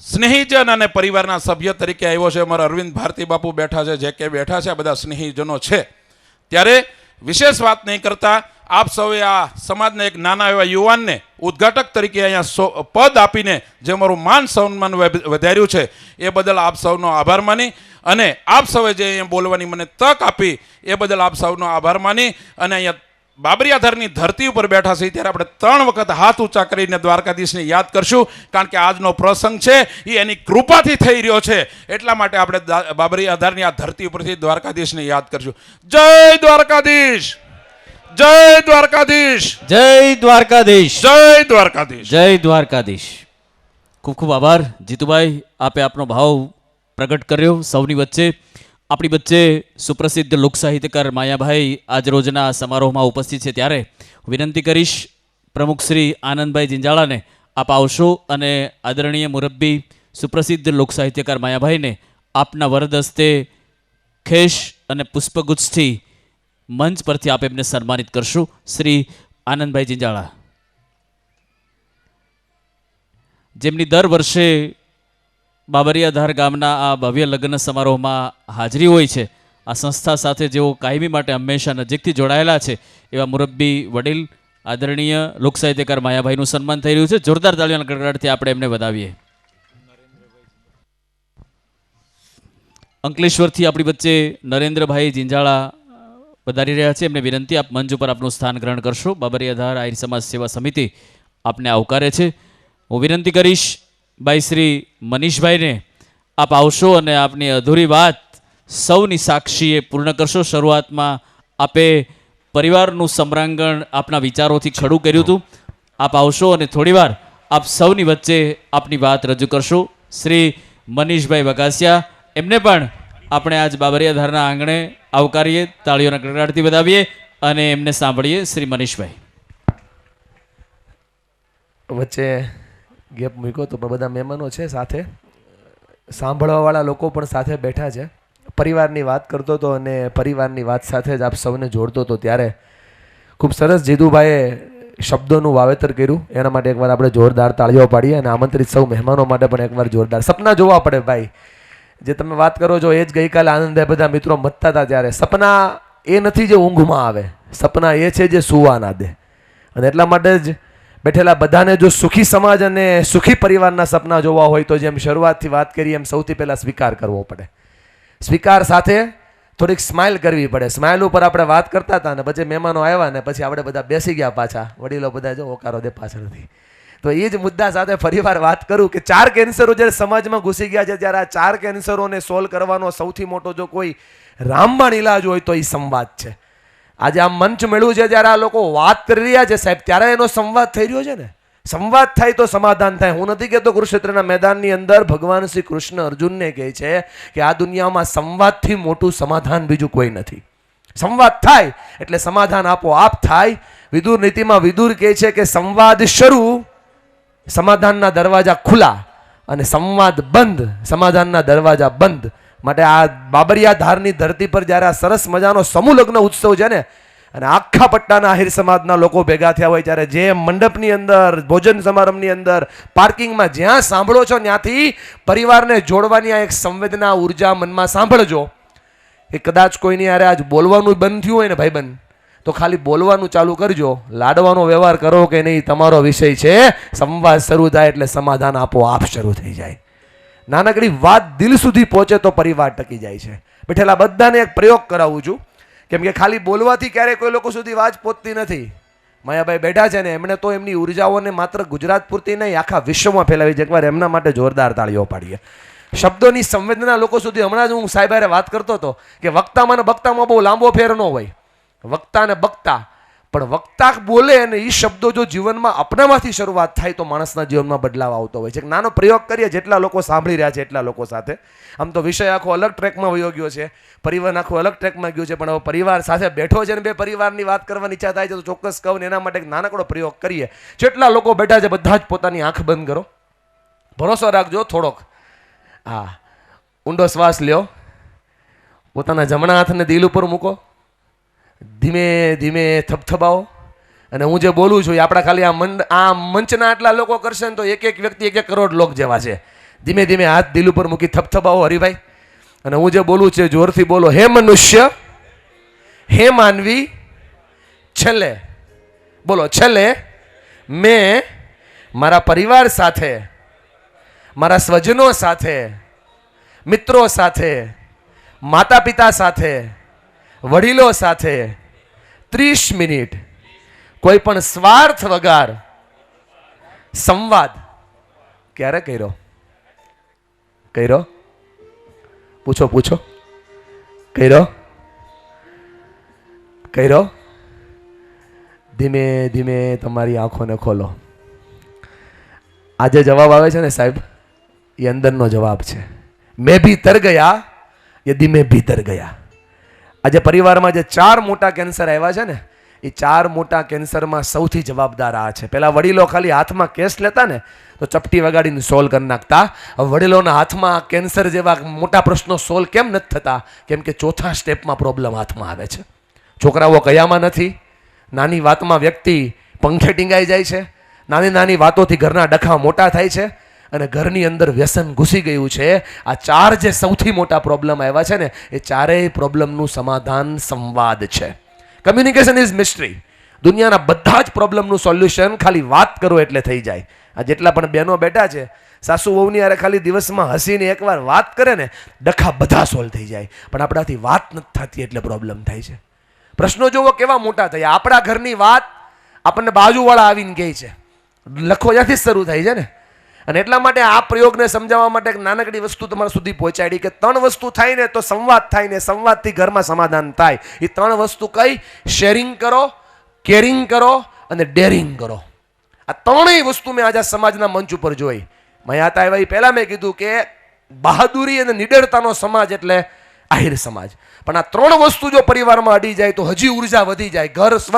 સ્નેહીજન અને પરિવારના સભ્ય તરીકે આવ્યો છે. અમારા અરવિંદ ભારતી બાપુ બેઠા છે, જે કે બેઠા છે, આ બધા સ્નેહીજનો છે. ત્યારે વિશેષ વાત નહીં કરતા આપ સૌએ આ સમાજના એક નાના એવા યુવાનને ઉદ્ઘાટક તરીકે અહીંયા પદ આપીને જે અમારું માન સન્માન વધાર્યું છે એ બદલ આપ સૌનો આભાર માની અને આપ સૌએ જે અહીંયા બોલવાની મને તક આપી એ બદલ આપ સૌનો આભાર માની અને અહીંયા બાબરિયાધારની ધરતી ઉપર બેઠા છે ત્યારે આપણે 3 વખત હાથ ઊંચા કરીને દ્વારકાધીશને યાદ કરશું. કારણ કે આજનો પ્રસંગ છે એ એની કૃપાથી થઈ રહ્યો છે, એટલા માટે આપણે બાબરિયાધારની આ ધરતી ઉપરથી દ્વારકાધીશને યાદ કરશું. જય દ્વારકાધીશ, જય દ્વારકાધીશ, જય દ્વારકાધીશ, જય દ્વારકાધીશ, જય દ્વારકાધીશ. ખૂબ ખૂબ આભાર જીતુભાઈ, આપે આપનો ભાવ પ્રગટ કર્યો સૌની વચ્ચે. આપણી વચ્ચે સુપ્રસિદ્ધ લોક સાહિત્યકાર માયાભાઈ આજ રોજના સમારોહમાં ઉપસ્થિત છે, ત્યારે હું વિનંતી કરીશ પ્રમુખ શ્રી આનંદભાઈ જિંજાળાને આપ આવશો અને આદરણીય મુરબ્બી સુપ્રસિદ્ધ લોક સાહિત્યકાર માયાભાઈને આપના વરદ હસ્તે ખેશ અને પુષ્પગુચ્છથી મંચ પરથી આપ એમને સન્માનિત કરશું. શ્રી આનંદભાઈ જિંજાળા, જેમની દર વર્ષે બાબરિયાધાર ગામના આ ભવ્ય લગ્ન સમારોહમાં હાજરી હોય છે, આ સંસ્થા સાથે જેઓ કાયમી માટે હંમેશા નજીકથી જોડાયેલા છે, એવા મુરબ્બી વડીલ આદરણીય લોક સાહિત્યકાર માયાભાઈનું સન્માન થઈ રહ્યું છે. જોરદાર તાળીઓના ગડગડાટથી આપણે એમને વધાવીએ. અંકલેશ્વરથી આપણી વચ્ચે નરેન્દ્રભાઈ જિંજાળા વધારી રહ્યા છે. એમને વિનંતી, આપ મંચ ઉપર આપનું સ્થાન ગ્રહણ કરશો. બાબરિયાધાર આહિર સમાજ સેવા સમિતિ આપને આવકારે છે. હું વિનંતી કરીશ ભાઈ શ્રી મનીષભાઈને આપ આવશો અને આપની અધૂરી વાત સૌની સાક્ષીએ પૂર્ણ કરશો. શરૂઆતમાં આપે પરિવારનું સમ્રાંગણ આપના વિચારોથી ખડું કર્યું હતું. આપ આવશો અને થોડીવાર આપ સૌની વચ્ચે આપની વાત રજૂ કરશો. શ્રી મનીષભાઈ વઘાસિયા, એમને પણ આપણે આજ બાબરિયાધારના આંગણે આવકારીએ, તાળીઓના ગડગડાટથી વધાવીએ અને એમને સાંભળીએ. શ્રી મનીષભાઈ. વચ્ચે ગેપ મૂક્યો તો પણ બધા મહેમાનો છે, સાથે સાંભળવાવાળા લોકો પણ સાથે બેઠા છે. પરિવારની વાત કરતો હતો અને પરિવારની વાત સાથે જ આપ સૌને જોડતો હતો, ત્યારે ખૂબ સરસ જીતુભાઈએ શબ્દોનું વાવેતર કર્યું. એના માટે એકવાર આપણે જોરદાર તાળીઓ પાડીએ અને આમંત્રિત સૌ મહેમાનો માટે પણ એકવાર જોરદાર. સપના જોવા પડે ભાઈ, જે તમે વાત કરો છો એ જ ગઈકાલે આનંદભાઈ બધા મિત્રો મતતા હતા, ત્યારે સપના એ નથી જે ઊંઘમાં આવે, સપના એ છે જે સુવા ના દે. અને એટલા માટે જ બેઠેલા બધાને જો સુખી સમાજ અને સુખી પરિવારના સપના જોવા હોય તો જેમ શરૂઆતથી વાત કરી એમ સૌથી પહેલાં સ્વીકાર કરવો પડે. સ્વીકાર સાથે થોડીક સ્માઇલ કરવી પડે. સ્માઇલ ઉપર આપણે વાત કરતા હતા ને પછી મહેમાનો આવ્યા ને પછી આપણે બધા બેસી ગયા પાછા. વડીલો બધા જો ઓકારો દે પાછળથી. તો એ જ મુદ્દા સાથે ફરીવાર વાત કરું કે 4 કેન્સરો જ્યારે સમાજમાં ઘૂસી ગયા છે, ત્યારે આ 4 કેન્સરોને સોલ્વ કરવાનો સૌથી મોટો જો કોઈ રામબાણ ઇલાજ હોય તો એ સંવાદ છે. આજે આ મંચ મળ્યું છે, જ્યારે આ લોકો વાત કરી રહ્યા છે સાહેબ, ત્યારે એનો સંવાદ થઈ રહ્યો છે ને. સંવાદ થાય તો સમાધાન થાય. હું નથી કહેતો કુરુક્ષેત્રના મેદાનની અંદર ભગવાન શ્રી કૃષ્ણ અર્જુનને કહે છે કે આ દુનિયામાં સંવાદથી મોટું સમાધાન બીજું કોઈ નથી. સંવાદ થાય એટલે સમાધાન આપોઆપ થાય. વિદુર નીતિમાં વિદુર કહે છે કે સંવાદ શરૂ, સમાધાનના દરવાજા ખુલ્લા, અને સંવાદ બંધ, સમાધાનના દરવાજા બંધ. માટે આ બાબરિયાધારની ધરતી પર જ્યારે આ સરસ મજાનો સમૂહ લગ્ન ઉત્સવ છે ને, અને આખા પટ્ટાના આહિર સમાજના લોકો ભેગા થયા હોય, ત્યારે જે મંડપની અંદર, ભોજન સમારંભની અંદર, પાર્કિંગમાં જ્યાં સાંભળો છો ત્યાંથી પરિવારને જોડવાની આ એક સંવેદના, ઉર્જા મનમાં સાંભળજો. એ કદાચ કોઈની યારે આજ બોલવાનું બંધ થયું હોય ને ભાઈબંધ, તો ખાલી બોલવાનું ચાલુ કરજો. લાડવાનો વ્યવહાર કરો કે નહીં તમારો વિષય છે. સંવાદ શરૂ થાય એટલે સમાધાન આપોઆપ શરૂ થઈ જાય. નાનકડી વાત દિલ સુધી પહોંચે તો પરિવાર ટકી જાય છે. બેઠેલા બધાને એક પ્રયોગ કરાવું છું, કેમ કે ખાલી બોલવાથી ક્યારેય કોઈ લોકો સુધી વાત પહોંચતી નથી. માયાભાઈ બેઠા છે ને, એમણે તો એમની ઉર્જાઓને માત્ર ગુજરાત પૂરતી નહીં આખા વિશ્વમાં ફેલાવી છે. એકવાર એમના માટે જોરદાર તાળીઓ પાડીએ. શબ્દોની સંવેદના લોકો સુધી. હમણાં જ હું સાહેબ હારે વાત કરતો હતો કે વક્તામાં ને બક્તામાં બહુ લાંબો ફેર ન હોય. વક્તા ને બક્તા, પણ વક્તા બોલે અને એ શબ્દો જો જીવનમાં આપણામાંથી શરૂઆત થાય તો માણસના જીવનમાં બદલાવ આવતો હોય છે. એક નાનો પ્રયોગ કરીએ જેટલા લોકો સાંભળી રહ્યા છે એટલા લોકો સાથે. આમ તો વિષય આખો અલગ ટ્રેકમાં વયો ગયો છે, પરિવાર આખું અલગ ટ્રેકમાં ગયું છે, પણ હવે પરિવાર સાથે બેઠો છે ને બે પરિવારની વાત કરવાની ઈચ્છા થાય છે તો ચોક્કસ કહું ને એના માટે એક નાનકડો પ્રયોગ કરીએ. જેટલા લોકો બેઠા છે બધા જ પોતાની આંખ બંધ કરો, ભરોસો રાખજો થોડોક. હા, ઊંડો શ્વાસ લ્યો, પોતાના જમણા હાથને દિલ ઉપર મૂકો, ધીમે ધીમે થપથપાવો, અને હું જે બોલું છું એ આપણા ખાલી આ મંચના આટલા લોકો કરશે ને તો એક એક વ્યક્તિ 1 કરોડ લોક જેવા છે. ધીમે ધીમે હાથ દિલ ઉપર મૂકી થપથપાવો હરિભાઈ, અને હું જે બોલું છે જોરથી બોલો. હે મનુષ્ય, હે માનવી, છેલ્લે બોલો, છેલ્લે મેં મારા પરિવાર સાથે, મારા સ્વજનો સાથે, મિત્રો સાથે, માતા પિતા સાથે, વડીલો સાથે 30 મિનિટ કોઈ પણ સ્વાર્થ વગર સંવાદ ક્યારે કર્યો? પૂછો કર્યો? ધીમે ધીમે તમારી આંખોને ખોલો. આજે જવાબ આવે છે ને સાહેબ, એ અંદરનો જવાબ છે. મેં ભી તર ગયા यदि मैं भीतर गया. આજે પરિવારમાં જે 4 મોટા કેન્સર આવ્યા છે ને, એ 4 મોટા કેન્સરમાં સૌથી જવાબદાર આ છે. પેલા વડીલો ખાલી હાથમાં કેસ લેતા ને તો ચપટી વગાડીને સોલ્વ કરી નાખતા. હવે વડીલોના હાથમાં કેન્સર જેવા મોટા પ્રશ્નો સોલ્વ કેમ નથી થતા? કેમ કે ચોથા સ્ટેપમાં પ્રોબ્લેમ હાથમાં આવે છે. છોકરાઓ કયામાં નથી, નાની વાતમાં વ્યક્તિ પંખે ટીંગાઈ જાય છે, નાની નાની વાતોથી ઘરના ડખા મોટા થાય છે અને ઘરની અંદર વ્યસન ઘૂસી ગયું છે. આ 4 જે સૌથી મોટા પ્રોબ્લેમ આવ્યા છે ને, એ 4 પ્રોબ્લેમનું સમાધાન સંવાદ છે. Communication is mystery. દુનિયાના બધા જ પ્રોબ્લેમનું સોલ્યુશન ખાલી વાત કરો એટલે થઈ જાય. આ જેટલા પણ બહેનો બેઠા છે, સાસુ વહુની હારે ખાલી દિવસમાં હસીને એકવાર વાત કરે ને, ડખા બધા સોલ્વ થઈ જાય. પણ આપણાથી વાત નથી થતી એટલે પ્રોબ્લેમ થાય છે. પ્રશ્નો જોવો કેવા મોટા થયા. આપણા ઘરની વાત આપણને બાજુવાળા આવીને કહે છે. લખો ત્યાંથી જ શરૂ થાય છે ને. અને એટલા માટે આ પ્રયોગને સમજાવવા માટે એક નાનકડી વસ્તુ તમારા સુધી પહોંચાડી કે 3 વસ્તુ થાય ને તો સંવાદ થાય ને સંવાદથી ઘરમાં સમાધાન થાય. એ 3 વસ્તુ કઈ? શેરિંગ કરો, કેરિંગ કરો અને ડેરિંગ કરો. આ 3 વસ્તુ મેં આજે સમાજના મંચ ઉપર જોઈ. મયાતા આવ્યા એ પહેલા મેં કીધું કે બહાદુરી અને નિડરતાનો સમાજ એટલે આહિર સમાજ. પણ આ 3 વસ્તુ જો પરિવારમાં અડી જાય તો હજી ઉર્જા વધી જાય. ઘર સ્વર્ગ